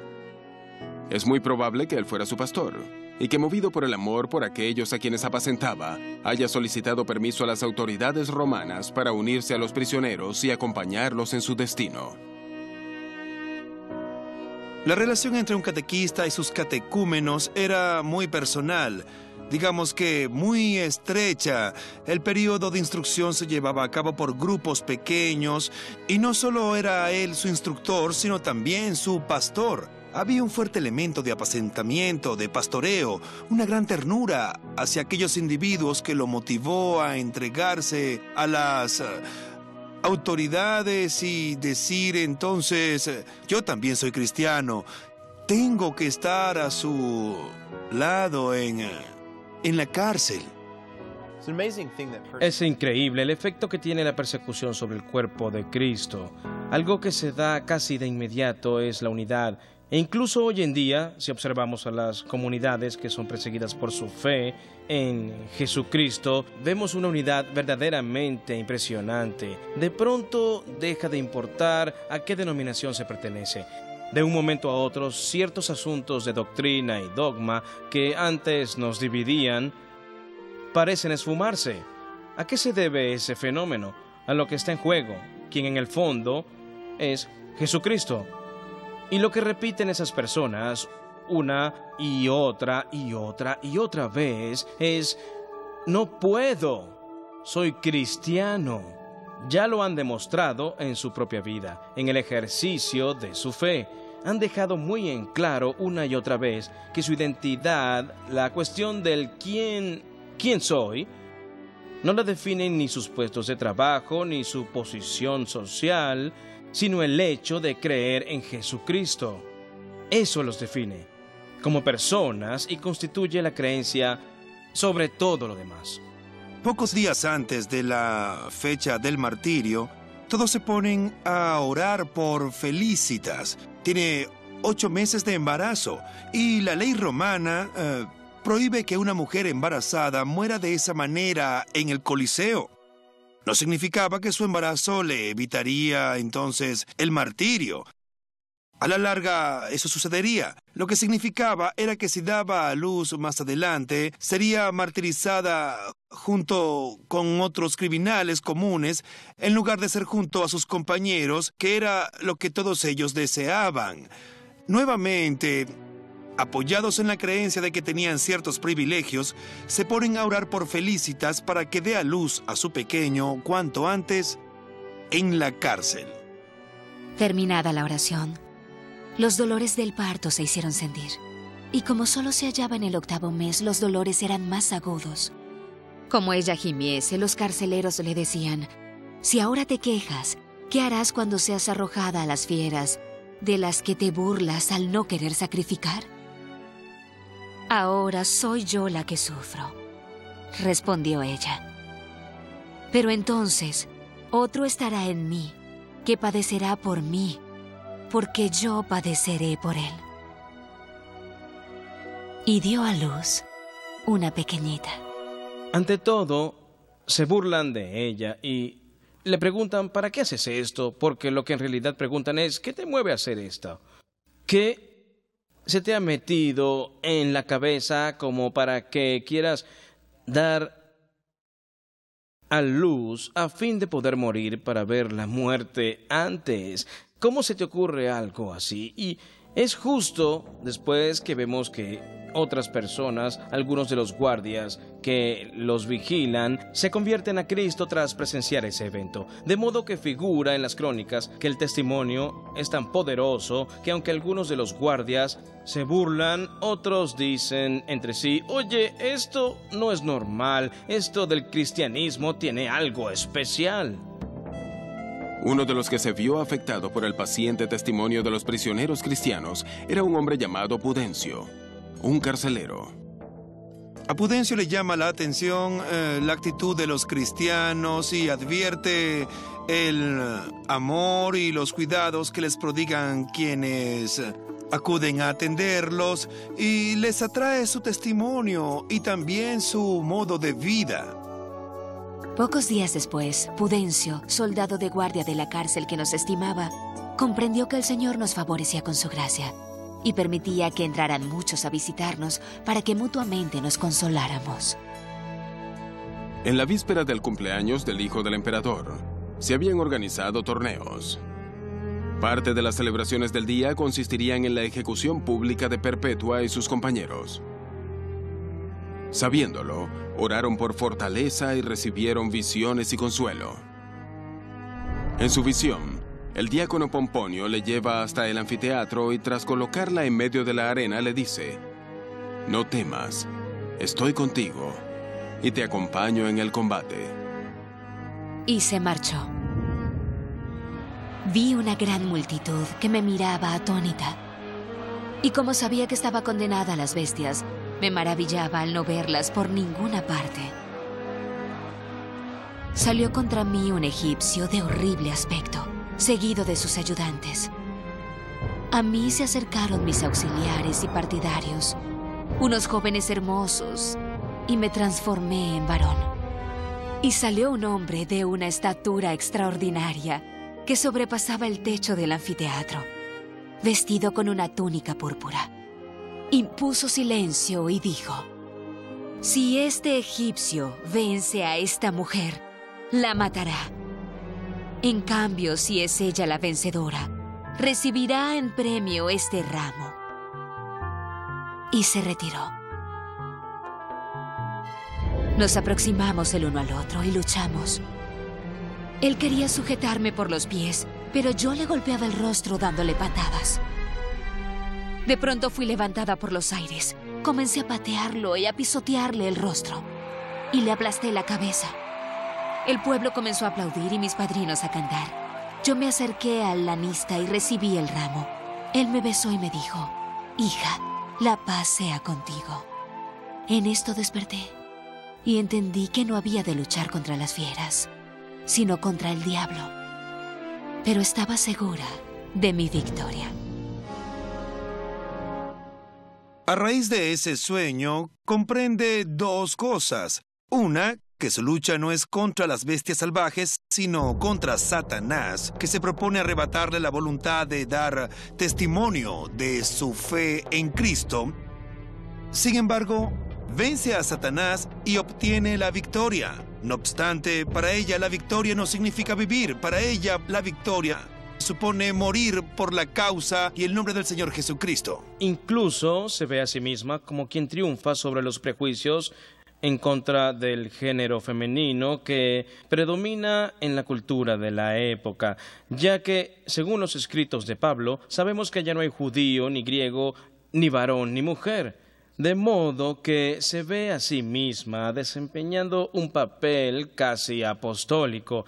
Es muy probable que él fuera su pastor, y que movido por el amor por aquellos a quienes apacentaba, haya solicitado permiso a las autoridades romanas para unirse a los prisioneros y acompañarlos en su destino. La relación entre un catequista y sus catecúmenos era muy personal, digamos que muy estrecha. El periodo de instrucción se llevaba a cabo por grupos pequeños y no solo era él su instructor, sino también su pastor. Había un fuerte elemento de apacentamiento, de pastoreo, una gran ternura hacia aquellos individuos que lo motivó a entregarse a las autoridades y decir entonces, yo también soy cristiano, tengo que estar a su lado en la cárcel. Es increíble el efecto que tiene la persecución sobre el cuerpo de Cristo. Algo que se da casi de inmediato es la unidad. E incluso hoy en día, si observamos a las comunidades que son perseguidas por su fe en Jesucristo, vemos una unidad verdaderamente impresionante. De pronto deja de importar a qué denominación se pertenece. De un momento a otro, ciertos asuntos de doctrina y dogma que antes nos dividían parecen esfumarse. ¿A qué se debe ese fenómeno? A lo que está en juego, quien en el fondo es Jesucristo. Y lo que repiten esas personas una y otra y otra y otra vez es: no puedo, soy cristiano. Ya lo han demostrado en su propia vida, en el ejercicio de su fe. Han dejado muy en claro una y otra vez que su identidad, la cuestión del quién soy, no la definen ni sus puestos de trabajo ni su posición social, sino el hecho de creer en Jesucristo. Eso los define como personas y constituye la creencia sobre todo lo demás. Pocos días antes de la fecha del martirio, todos se ponen a orar por Felicitas. Tiene 8 meses de embarazo y la ley romana prohíbe que una mujer embarazada muera de esa manera en el Coliseo. No significaba que su embarazo le evitaría entonces el martirio. A la larga, eso sucedería. Lo que significaba era que si daba a luz más adelante, sería martirizada junto con otros criminales comunes, en lugar de ser junto a sus compañeros, que era lo que todos ellos deseaban. Nuevamente, apoyados en la creencia de que tenían ciertos privilegios, se ponen a orar por Felicitas para que dé a luz a su pequeño cuanto antes en la cárcel. Terminada la oración, los dolores del parto se hicieron sentir. Y como solo se hallaba en el 8º mes, los dolores eran más agudos. Como ella gimiese, los carceleros le decían: si ahora te quejas, ¿qué harás cuando seas arrojada a las fieras, de las que te burlas al no querer sacrificar? Ahora soy yo la que sufro, respondió ella. Pero entonces otro estará en mí, que padecerá por mí, porque yo padeceré por él. Y dio a luz una pequeñita. Ante todo, se burlan de ella y le preguntan: ¿para qué haces esto? Porque lo que en realidad preguntan es: ¿qué te mueve a hacer esto? ¿Qué se te ha metido en la cabeza como para que quieras dar a luz a fin de poder morir para ver la muerte antes? ¿Cómo se te ocurre algo así? Y es justo después que vemos que otras personas, algunos de los guardias que los vigilan, se convierten a Cristo tras presenciar ese evento. De modo que figura en las crónicas que el testimonio es tan poderoso que aunque algunos de los guardias se burlan, otros dicen entre sí: oye, esto no es normal, esto del cristianismo tiene algo especial. Uno de los que se vio afectado por el paciente testimonio de los prisioneros cristianos era un hombre llamado Pudencio, un carcelero. A Pudencio le llama la atención la actitud de los cristianos y advierte el amor y los cuidados que les prodigan quienes acuden a atenderlos, y les atrae su testimonio y también su modo de vida. Pocos días después, Pudencio, soldado de guardia de la cárcel que nos estimaba, comprendió que el Señor nos favorecía con su gracia y permitía que entraran muchos a visitarnos para que mutuamente nos consoláramos. En la víspera del cumpleaños del hijo del emperador, se habían organizado torneos. Parte de las celebraciones del día consistirían en la ejecución pública de Perpetua y sus compañeros. Sabiéndolo, oraron por fortaleza y recibieron visiones y consuelo. En su visión, El diácono Pomponio le lleva hasta el anfiteatro y tras colocarla en medio de la arena le dice: «No temas, estoy contigo y te acompaño en el combate». Y se marchó. Vi una gran multitud que me miraba atónita. Y como sabía que estaba condenada a las bestias, me maravillaba al no verlas por ninguna parte. Salió contra mí un egipcio de horrible aspecto, seguido de sus ayudantes. A mí se acercaron mis auxiliares y partidarios, unos jóvenes hermosos, y me transformé en varón. Y salió un hombre de una estatura extraordinaria que sobrepasaba el techo del anfiteatro, vestido con una túnica púrpura. Impuso silencio y dijo: «Si este egipcio vence a esta mujer, la matará. En cambio, si es ella la vencedora, recibirá en premio este ramo». Y se retiró. Nos aproximamos el uno al otro y luchamos. Él quería sujetarme por los pies, pero yo le golpeaba el rostro dándole patadas. De pronto fui levantada por los aires. Comencé a patearlo y a pisotearle el rostro. Y le aplasté la cabeza. El pueblo comenzó a aplaudir y mis padrinos a cantar. Yo me acerqué al lanista y recibí el ramo. Él me besó y me dijo: «Hija, la paz sea contigo». En esto desperté y entendí que no había de luchar contra las fieras, sino contra el diablo. Pero estaba segura de mi victoria. A raíz de ese sueño, comprende dos cosas. Una, que su lucha no es contra las bestias salvajes, sino contra Satanás, que se propone arrebatarle la voluntad de dar testimonio de su fe en Cristo. Sin embargo, vence a Satanás y obtiene la victoria. No obstante, para ella la victoria no significa vivir. Para ella la victoria supone morir por la causa y el nombre del Señor Jesucristo. Incluso se ve a sí misma como quien triunfa sobre los prejuicios en contra del género femenino que predomina en la cultura de la época, ya que, según los escritos de Pablo, sabemos que ya no hay judío, ni griego, ni varón, ni mujer. De modo que se ve a sí misma desempeñando un papel casi apostólico,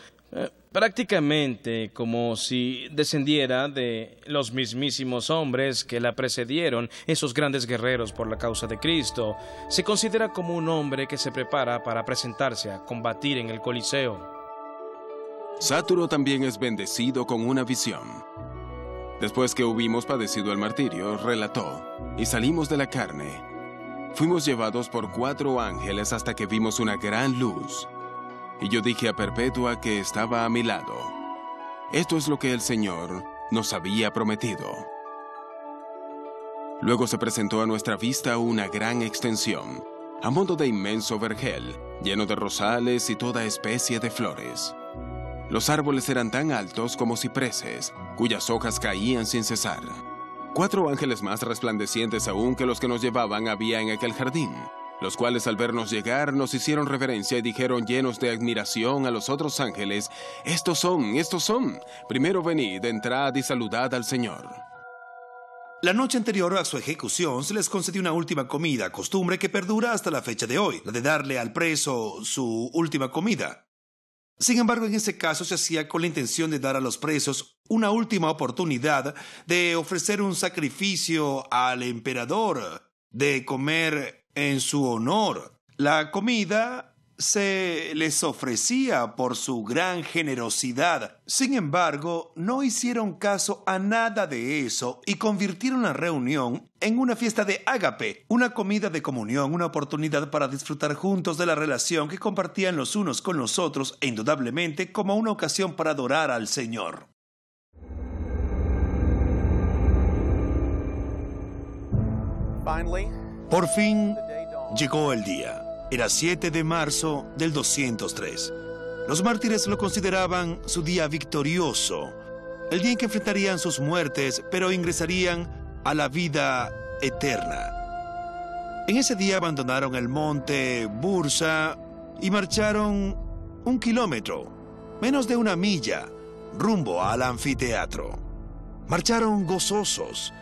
prácticamente como si descendiera de los mismísimos hombres que la precedieron, esos grandes guerreros por la causa de Cristo. Se considera como un hombre que se prepara para presentarse a combatir en el Coliseo. Sáturo también es bendecido con una visión. Después que hubimos padecido el martirio, relató: «Y salimos de la carne. Fuimos llevados por 4 ángeles hasta que vimos una gran luz. Y yo dije a Perpetua que estaba a mi lado: esto es lo que el Señor nos había prometido». Luego se presentó a nuestra vista una gran extensión, a modo de inmenso vergel, lleno de rosales y toda especie de flores. Los árboles eran tan altos como cipreses, cuyas hojas caían sin cesar. 4 ángeles más resplandecientes aún que los que nos llevaban había en aquel jardín, los cuales al vernos llegar nos hicieron reverencia y dijeron llenos de admiración a los otros ángeles: estos son. Primero venid, entrad y saludad al Señor». La noche anterior a su ejecución se les concedió una última comida, costumbre que perdura hasta la fecha de hoy, la de darle al preso su última comida. Sin embargo, en ese caso se hacía con la intención de dar a los presos una última oportunidad de ofrecer un sacrificio al emperador, de comer en su honor. La comida se les ofrecía por su gran generosidad. Sin embargo, no hicieron caso a nada de eso y convirtieron la reunión en una fiesta de ágape, una comida de comunión, una oportunidad para disfrutar juntos de la relación que compartían los unos con los otros e indudablemente como una ocasión para adorar al Señor. Por fin llegó el día. Era 7 de marzo del 203. Los mártires lo consideraban su día victorioso, el día en que enfrentarían sus muertes, pero ingresarían a la vida eterna. En ese día abandonaron el monte Bursa y marcharon 1 kilómetro, menos de 1 milla, rumbo al anfiteatro. Marcharon gozosos,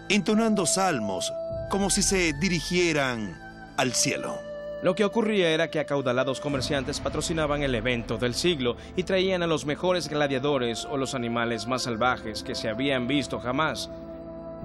entonando salmos como si se dirigieran al cielo. Lo que ocurría era que acaudalados comerciantes patrocinaban el evento del siglo y traían a los mejores gladiadores o los animales más salvajes que se habían visto jamás.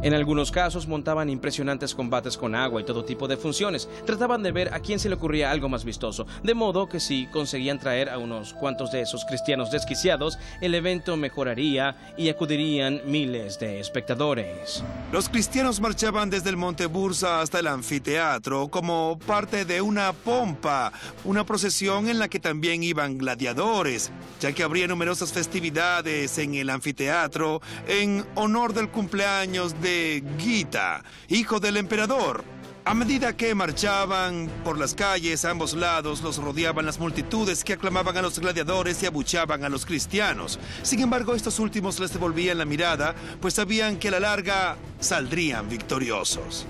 En algunos casos montaban impresionantes combates con agua y todo tipo de funciones. Trataban de ver a quién se le ocurría algo más vistoso, de modo que si conseguían traer a unos cuantos de esos cristianos desquiciados, el evento mejoraría y acudirían miles de espectadores. Los cristianos marchaban desde el Monte Bursa hasta el anfiteatro como parte de una pompa, una procesión en la que también iban gladiadores, ya que habría numerosas festividades en el anfiteatro en honor del cumpleaños de Gita, hijo del emperador. A medida que marchaban por las calles a ambos lados, los rodeaban las multitudes que aclamaban a los gladiadores y abucheaban a los cristianos. Sin embargo, estos últimos les devolvían la mirada, pues sabían que a la larga saldrían victoriosos.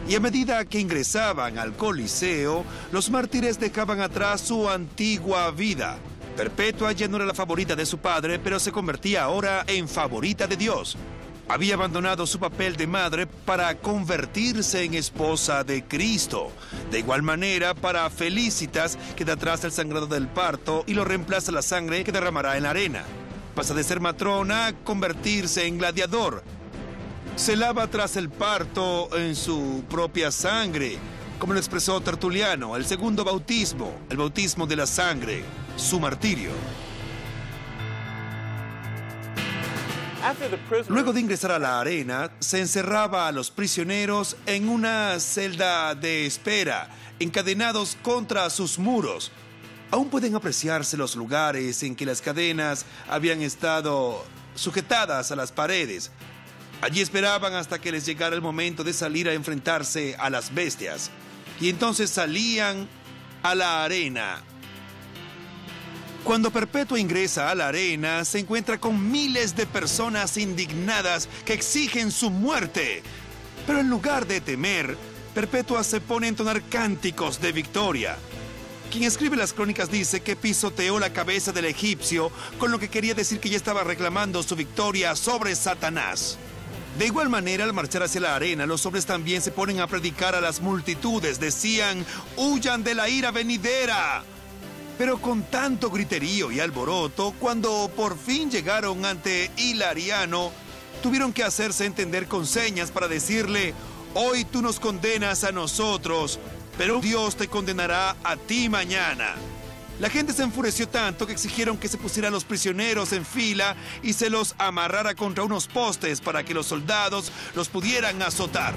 Y a medida que ingresaban al Coliseo, los mártires dejaban atrás su antigua vida. Perpetua ya no era la favorita de su padre, pero se convertía ahora en favorita de Dios. Había abandonado su papel de madre para convertirse en esposa de Cristo. De igual manera, para Felicitas queda atrás el sangrado del parto y lo reemplaza la sangre que derramará en la arena. Pasa de ser matrona a convertirse en gladiador. Se lava tras el parto en su propia sangre, como lo expresó Tertuliano, el segundo bautismo, el bautismo de la sangre, su martirio. Luego de ingresar a la arena, se encerraba a los prisioneros en una celda de espera, encadenados contra sus muros. Aún pueden apreciarse los lugares en que las cadenas habían estado sujetadas a las paredes. Allí esperaban hasta que les llegara el momento de salir a enfrentarse a las bestias. Y entonces salían a la arena. Cuando Perpetua ingresa a la arena, se encuentra con miles de personas indignadas que exigen su muerte. Pero en lugar de temer, Perpetua se pone a entonar cánticos de victoria. Quien escribe las crónicas dice que pisoteó la cabeza del egipcio, con lo que quería decir que ya estaba reclamando su victoria sobre Satanás. De igual manera, al marchar hacia la arena, los hombres también se ponen a predicar a las multitudes. Decían, ¡huyan de la ira venidera! Pero con tanto griterío y alboroto, cuando por fin llegaron ante Hilariano, tuvieron que hacerse entender con señas para decirle, hoy tú nos condenas a nosotros, pero Dios te condenará a ti mañana. La gente se enfureció tanto que exigieron que se pusieran los prisioneros en fila y se los amarrara contra unos postes para que los soldados los pudieran azotar.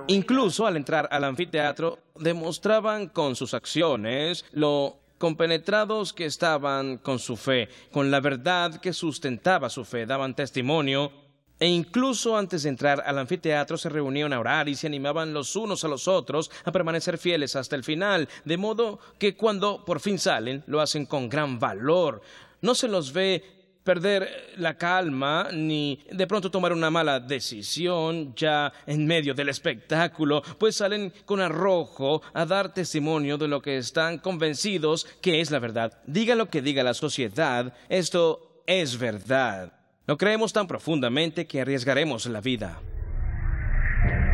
Incluso al entrar al anfiteatro, demostraban con sus acciones lo compenetrados que estaban con su fe, con la verdad que sustentaba su fe, daban testimonio, e incluso antes de entrar al anfiteatro se reunían a orar y se animaban los unos a los otros a permanecer fieles hasta el final, de modo que cuando por fin salen, lo hacen con gran valor. No se los ve perder la calma, ni de pronto tomar una mala decisión ya en medio del espectáculo, pues salen con arrojo a dar testimonio de lo que están convencidos que es la verdad. Diga lo que diga la sociedad, esto es verdad. Lo creemos tan profundamente que arriesgaremos la vida.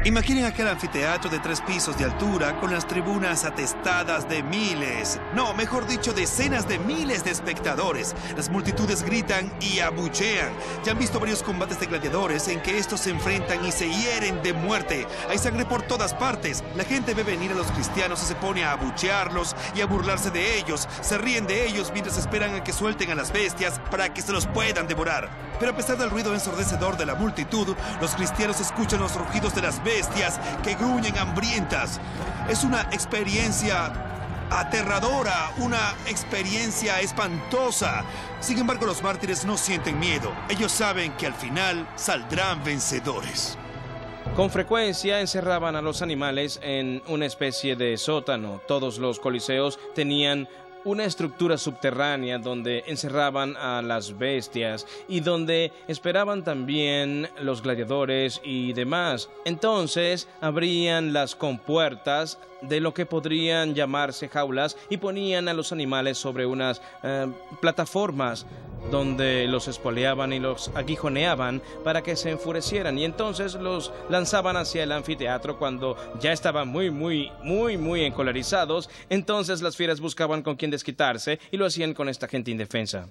Imaginen aquel anfiteatro de 3 pisos de altura con las tribunas atestadas de miles, no, mejor dicho, decenas de miles de espectadores. Las multitudes gritan y abuchean. Ya han visto varios combates de gladiadores en que estos se enfrentan y se hieren de muerte. Hay sangre por todas partes. La gente ve venir a los cristianos y se pone a abuchearlos y a burlarse de ellos. Se ríen de ellos mientras esperan a que suelten a las bestias para que se los puedan devorar. Pero a pesar del ruido ensordecedor de la multitud, los cristianos escuchan los rugidos de las bestias que gruñen hambrientas. Es una experiencia aterradora, una experiencia espantosa. Sin embargo, los mártires no sienten miedo. Ellos saben que al final saldrán vencedores. Con frecuencia encerraban a los animales en una especie de sótano. Todos los coliseos tenían una estructura subterránea donde encerraban a las bestias y donde esperaban también los gladiadores y demás. Entonces abrían las compuertas de lo que podrían llamarse jaulas y ponían a los animales sobre unas plataformas donde los espoleaban y los aguijoneaban para que se enfurecieran, y entonces los lanzaban hacia el anfiteatro cuando ya estaban muy encolerizados. Entonces las fieras buscaban con quién desquitarse y lo hacían con esta gente indefensa.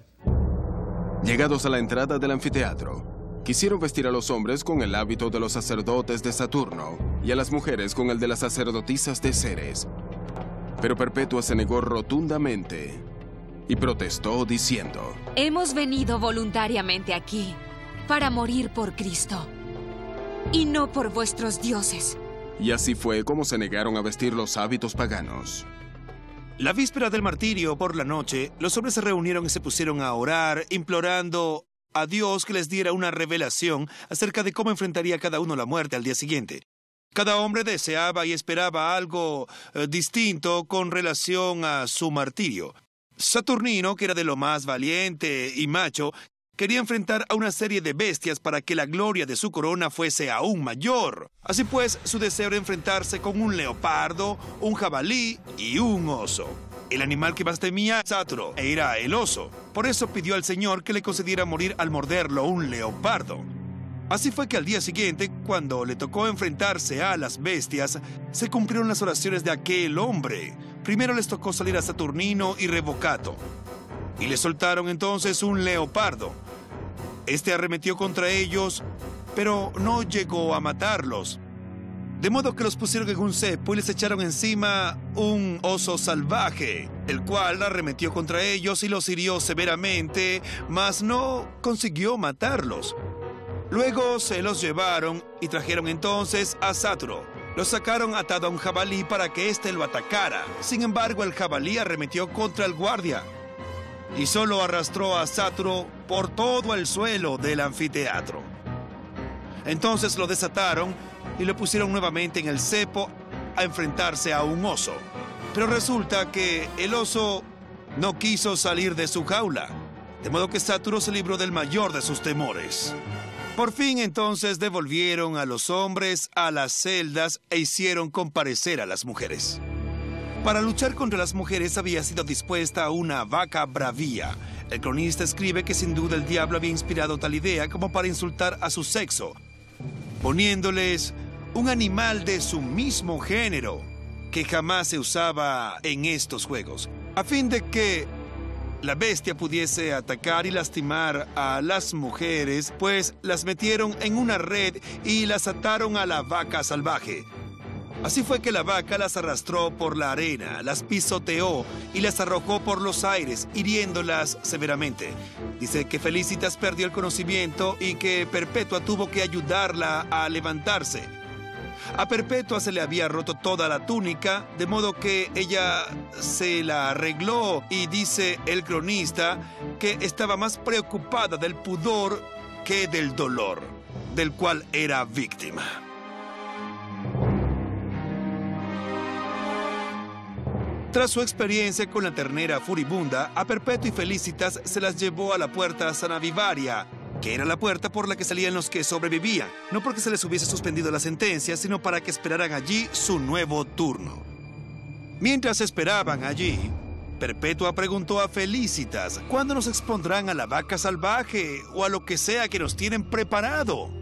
Llegados a la entrada del anfiteatro, quisieron vestir a los hombres con el hábito de los sacerdotes de Saturno y a las mujeres con el de las sacerdotisas de Ceres. Pero Perpetua se negó rotundamente y protestó diciendo: Hemos venido voluntariamente aquí para morir por Cristo y no por vuestros dioses. Y así fue como se negaron a vestir los hábitos paganos. La víspera del martirio, por la noche, los hombres se reunieron y se pusieron a orar, implorando a Dios que les diera una revelación acerca de cómo enfrentaría cada uno la muerte al día siguiente. Cada hombre deseaba y esperaba algo distinto con relación a su martirio. Saturnino, que era de lo más valiente y macho, quería enfrentar a una serie de bestias para que la gloria de su corona fuese aún mayor. Así pues, su deseo era enfrentarse con un leopardo, un jabalí y un oso. El animal que más temía Saturo era el oso. Por eso pidió al Señor que le concediera morir al morderlo un leopardo. Así fue que al día siguiente, cuando le tocó enfrentarse a las bestias, se cumplieron las oraciones de aquel hombre. Primero les tocó salir a Saturnino y Revocato, y le soltaron entonces un leopardo. Este arremetió contra ellos, pero no llegó a matarlos. De modo que los pusieron en un cepo y les echaron encima un oso salvaje, el cual arremetió contra ellos y los hirió severamente, mas no consiguió matarlos. Luego se los llevaron y trajeron entonces a Saturo. Lo sacaron atado a un jabalí para que éste lo atacara. Sin embargo, el jabalí arremetió contra el guardia y solo arrastró a Saturo por todo el suelo del anfiteatro. Entonces lo desataron y lo pusieron nuevamente en el cepo a enfrentarse a un oso. Pero resulta que el oso no quiso salir de su jaula, de modo que Saturo se libró del mayor de sus temores. Por fin entonces devolvieron a los hombres a las celdas e hicieron comparecer a las mujeres. Para luchar contra las mujeres había sido dispuesta una vaca bravía. El cronista escribe que sin duda el diablo había inspirado tal idea como para insultar a su sexo, poniéndoles un animal de su mismo género, que jamás se usaba en estos juegos, a fin de que la bestia pudiese atacar y lastimar a las mujeres, pues las metieron en una red y las ataron a la vaca salvaje. Así fue que la vaca las arrastró por la arena, las pisoteó y las arrojó por los aires, hiriéndolas severamente. Dice que Felicitas perdió el conocimiento y que Perpetua tuvo que ayudarla a levantarse. A Perpetua se le había roto toda la túnica, de modo que ella se la arregló, y dice el cronista que estaba más preocupada del pudor que del dolor, del cual era víctima. Tras su experiencia con la ternera furibunda, a Perpetua y Felicitas se las llevó a la puerta Sanavivaria, que era la puerta por la que salían los que sobrevivían, no porque se les hubiese suspendido la sentencia, sino para que esperaran allí su nuevo turno. Mientras esperaban allí, Perpetua preguntó a Felicitas: ¿cuándo nos expondrán a la vaca salvaje o a lo que sea que nos tienen preparado?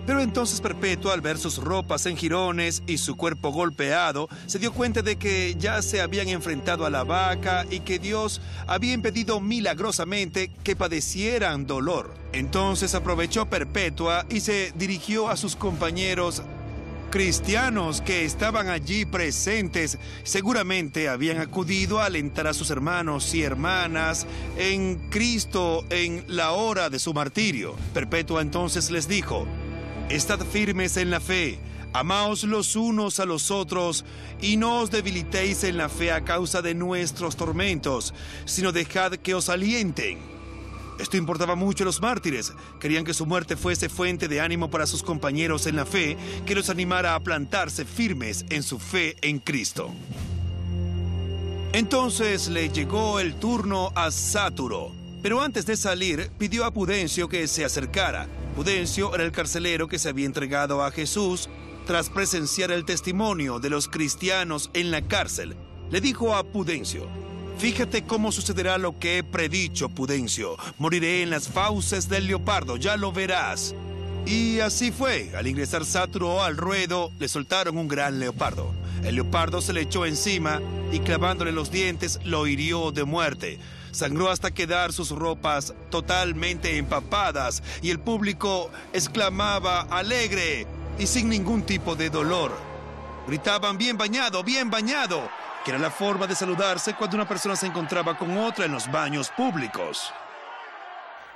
Pero entonces Perpetua, al ver sus ropas en jirones y su cuerpo golpeado, se dio cuenta de que ya se habían enfrentado a la vaca y que Dios había impedido milagrosamente que padecieran dolor. Entonces aprovechó Perpetua y se dirigió a sus compañeros cristianos que estaban allí presentes. Seguramente habían acudido a alentar a sus hermanos y hermanas en Cristo en la hora de su martirio. Perpetua entonces les dijo: estad firmes en la fe, amaos los unos a los otros, y no os debilitéis en la fe a causa de nuestros tormentos, sino dejad que os alienten. Esto importaba mucho a los mártires. Querían que su muerte fuese fuente de ánimo para sus compañeros en la fe, que los animara a plantarse firmes en su fe en Cristo. Entonces le llegó el turno a Sáturo, pero antes de salir pidió a Pudencio que se acercara. Pudencio era el carcelero que se había entregado a Jesús tras presenciar el testimonio de los cristianos en la cárcel. Le dijo a Pudencio: fíjate cómo sucederá lo que he predicho, Pudencio. Moriré en las fauces del leopardo, ya lo verás. Y así fue. Al ingresar Sáturo al ruedo, le soltaron un gran leopardo. El leopardo se le echó encima y clavándole los dientes lo hirió de muerte. Sangró hasta quedar sus ropas totalmente empapadas y el público exclamaba alegre y sin ningún tipo de dolor. Gritaban bien bañado, que era la forma de saludarse cuando una persona se encontraba con otra en los baños públicos.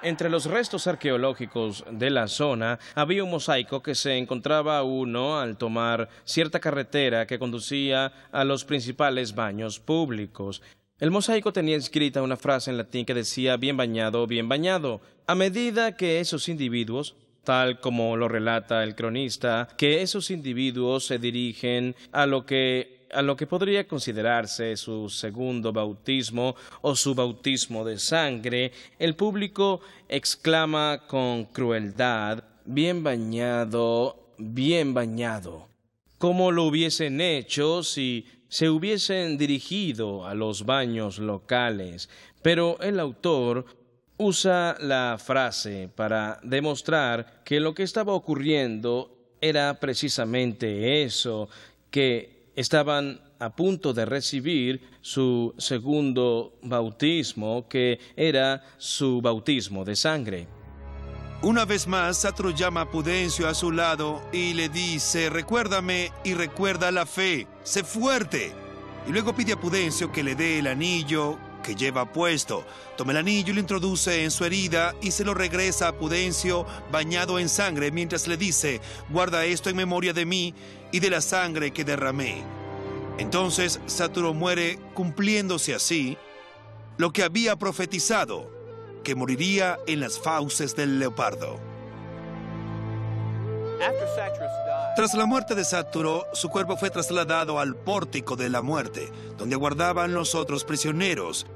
Entre los restos arqueológicos de la zona había un mosaico que se encontraba uno al tomar cierta carretera que conducía a los principales baños públicos. El mosaico tenía escrita una frase en latín que decía bien bañado, bien bañado. A medida que esos individuos, tal como lo relata el cronista, que esos individuos se dirigen a lo que podría considerarse su segundo bautismo o su bautismo de sangre, el público exclama con crueldad, bien bañado, como lo hubiesen hecho si se hubiesen dirigido a los baños locales. Pero el autor usa la frase para demostrar que lo que estaba ocurriendo era precisamente eso, que estaban a punto de recibir su segundo bautismo, que era su bautismo de sangre. Una vez más, Sáturo llama a Pudencio a su lado y le dice: recuérdame y recuerda la fe, sé fuerte. Y luego pide a Pudencio que le dé el anillo que lleva puesto. Toma el anillo y lo introduce en su herida y se lo regresa a Pudencio bañado en sangre, mientras le dice: guarda esto en memoria de mí y de la sangre que derramé. Entonces Sáturo muere, cumpliéndose así lo que había profetizado, que moriría en las fauces del leopardo. Tras la muerte de Sáturo, su cuerpo fue trasladado al pórtico de la muerte, donde aguardaban los otros prisioneros.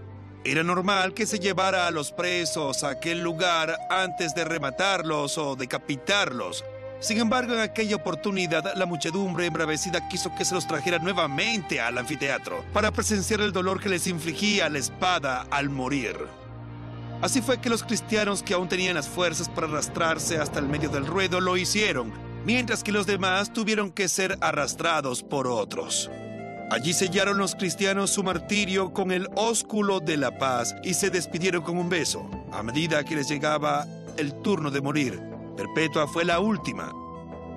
Era normal que se llevara a los presos a aquel lugar antes de rematarlos o decapitarlos. Sin embargo, en aquella oportunidad, la muchedumbre embravecida quiso que se los trajera nuevamente al anfiteatro para presenciar el dolor que les infligía la espada al morir. Así fue que los cristianos que aún tenían las fuerzas para arrastrarse hasta el medio del ruedo lo hicieron, mientras que los demás tuvieron que ser arrastrados por otros. Allí sellaron los cristianos su martirio con el ósculo de la paz y se despidieron con un beso. A medida que les llegaba el turno de morir, Perpetua fue la última.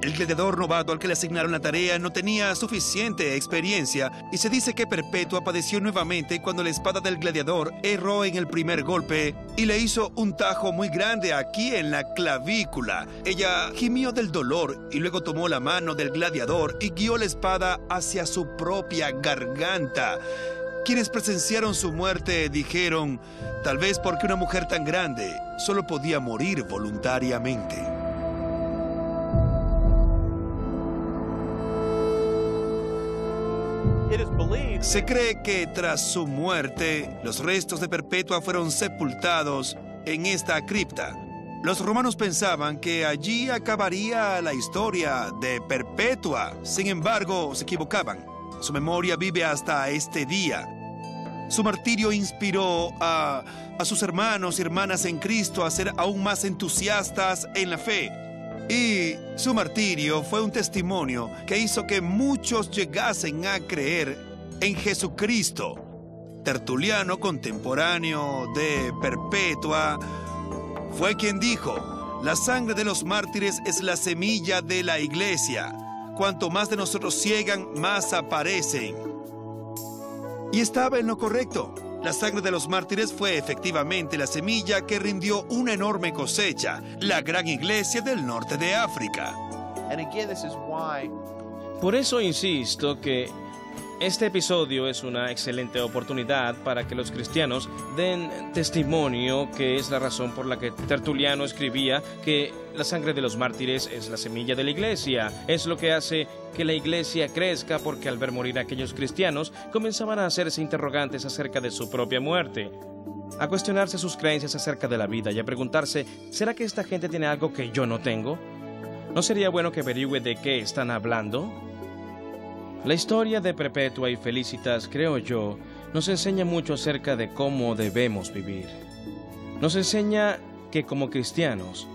El gladiador novato al que le asignaron la tarea no tenía suficiente experiencia y se dice que Perpetua padeció nuevamente cuando la espada del gladiador erró en el primer golpe y le hizo un tajo muy grande aquí en la clavícula. Ella gimió del dolor y luego tomó la mano del gladiador y guió la espada hacia su propia garganta. Quienes presenciaron su muerte dijeron: tal vez porque una mujer tan grande solo podía morir voluntariamente. Se cree que tras su muerte, los restos de Perpetua fueron sepultados en esta cripta. Los romanos pensaban que allí acabaría la historia de Perpetua. Sin embargo, se equivocaban. Su memoria vive hasta este día. Su martirio inspiró a sus hermanos y hermanas en Cristo a ser aún más entusiastas en la fe. Y su martirio fue un testimonio que hizo que muchos llegasen a creer en Jesucristo. Tertuliano, contemporáneo de Perpetua, fue quien dijo: la sangre de los mártires es la semilla de la iglesia. Cuanto más de nosotros ciegan, más aparecen. Y estaba en lo correcto. La sangre de los mártires fue efectivamente la semilla que rindió una enorme cosecha, la gran iglesia del norte de África. Por eso insisto que Este episodio es una excelente oportunidad para que los cristianos den testimonio, que es la razón por la que Tertuliano escribía que la sangre de los mártires es la semilla de la iglesia. Es lo que hace que la iglesia crezca, porque al ver morir a aquellos cristianos comenzaban a hacerse interrogantes acerca de su propia muerte, a cuestionarse sus creencias acerca de la vida y a preguntarse: ¿será que esta gente tiene algo que yo no tengo? ¿No sería bueno que averigüe de qué están hablando? La historia de Perpetua y Felicitas, creo yo, nos enseña mucho acerca de cómo debemos vivir. Nos enseña que como cristianos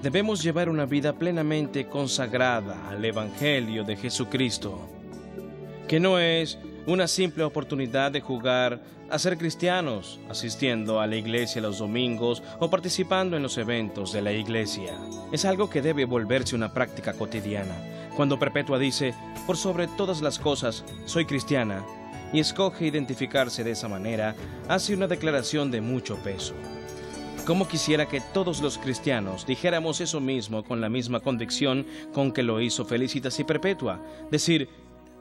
debemos llevar una vida plenamente consagrada al Evangelio de Jesucristo, que no es una simple oportunidad de jugar a ser cristianos, asistiendo a la iglesia los domingos o participando en los eventos de la iglesia. Es algo que debe volverse una práctica cotidiana. Cuando Perpetua dice: por sobre todas las cosas, soy cristiana, y escoge identificarse de esa manera, hace una declaración de mucho peso. Cómo quisiera que todos los cristianos dijéramos eso mismo con la misma convicción con que lo hizo Felicitas y Perpetua. Decir: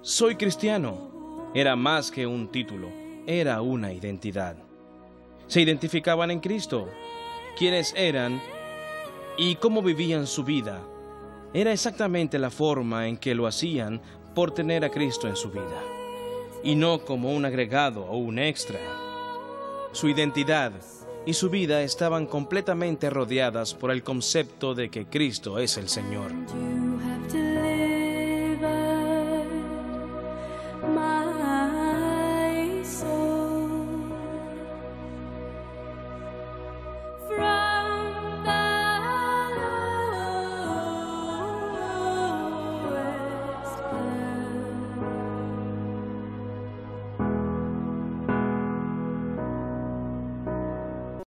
soy cristiano, era más que un título, era una identidad. Se identificaban en Cristo, quiénes eran y cómo vivían su vida. Era exactamente la forma en que lo hacían por tener a Cristo en su vida, y no como un agregado o un extra. Su identidad y su vida estaban completamente rodeadas por el concepto de que Cristo es el Señor.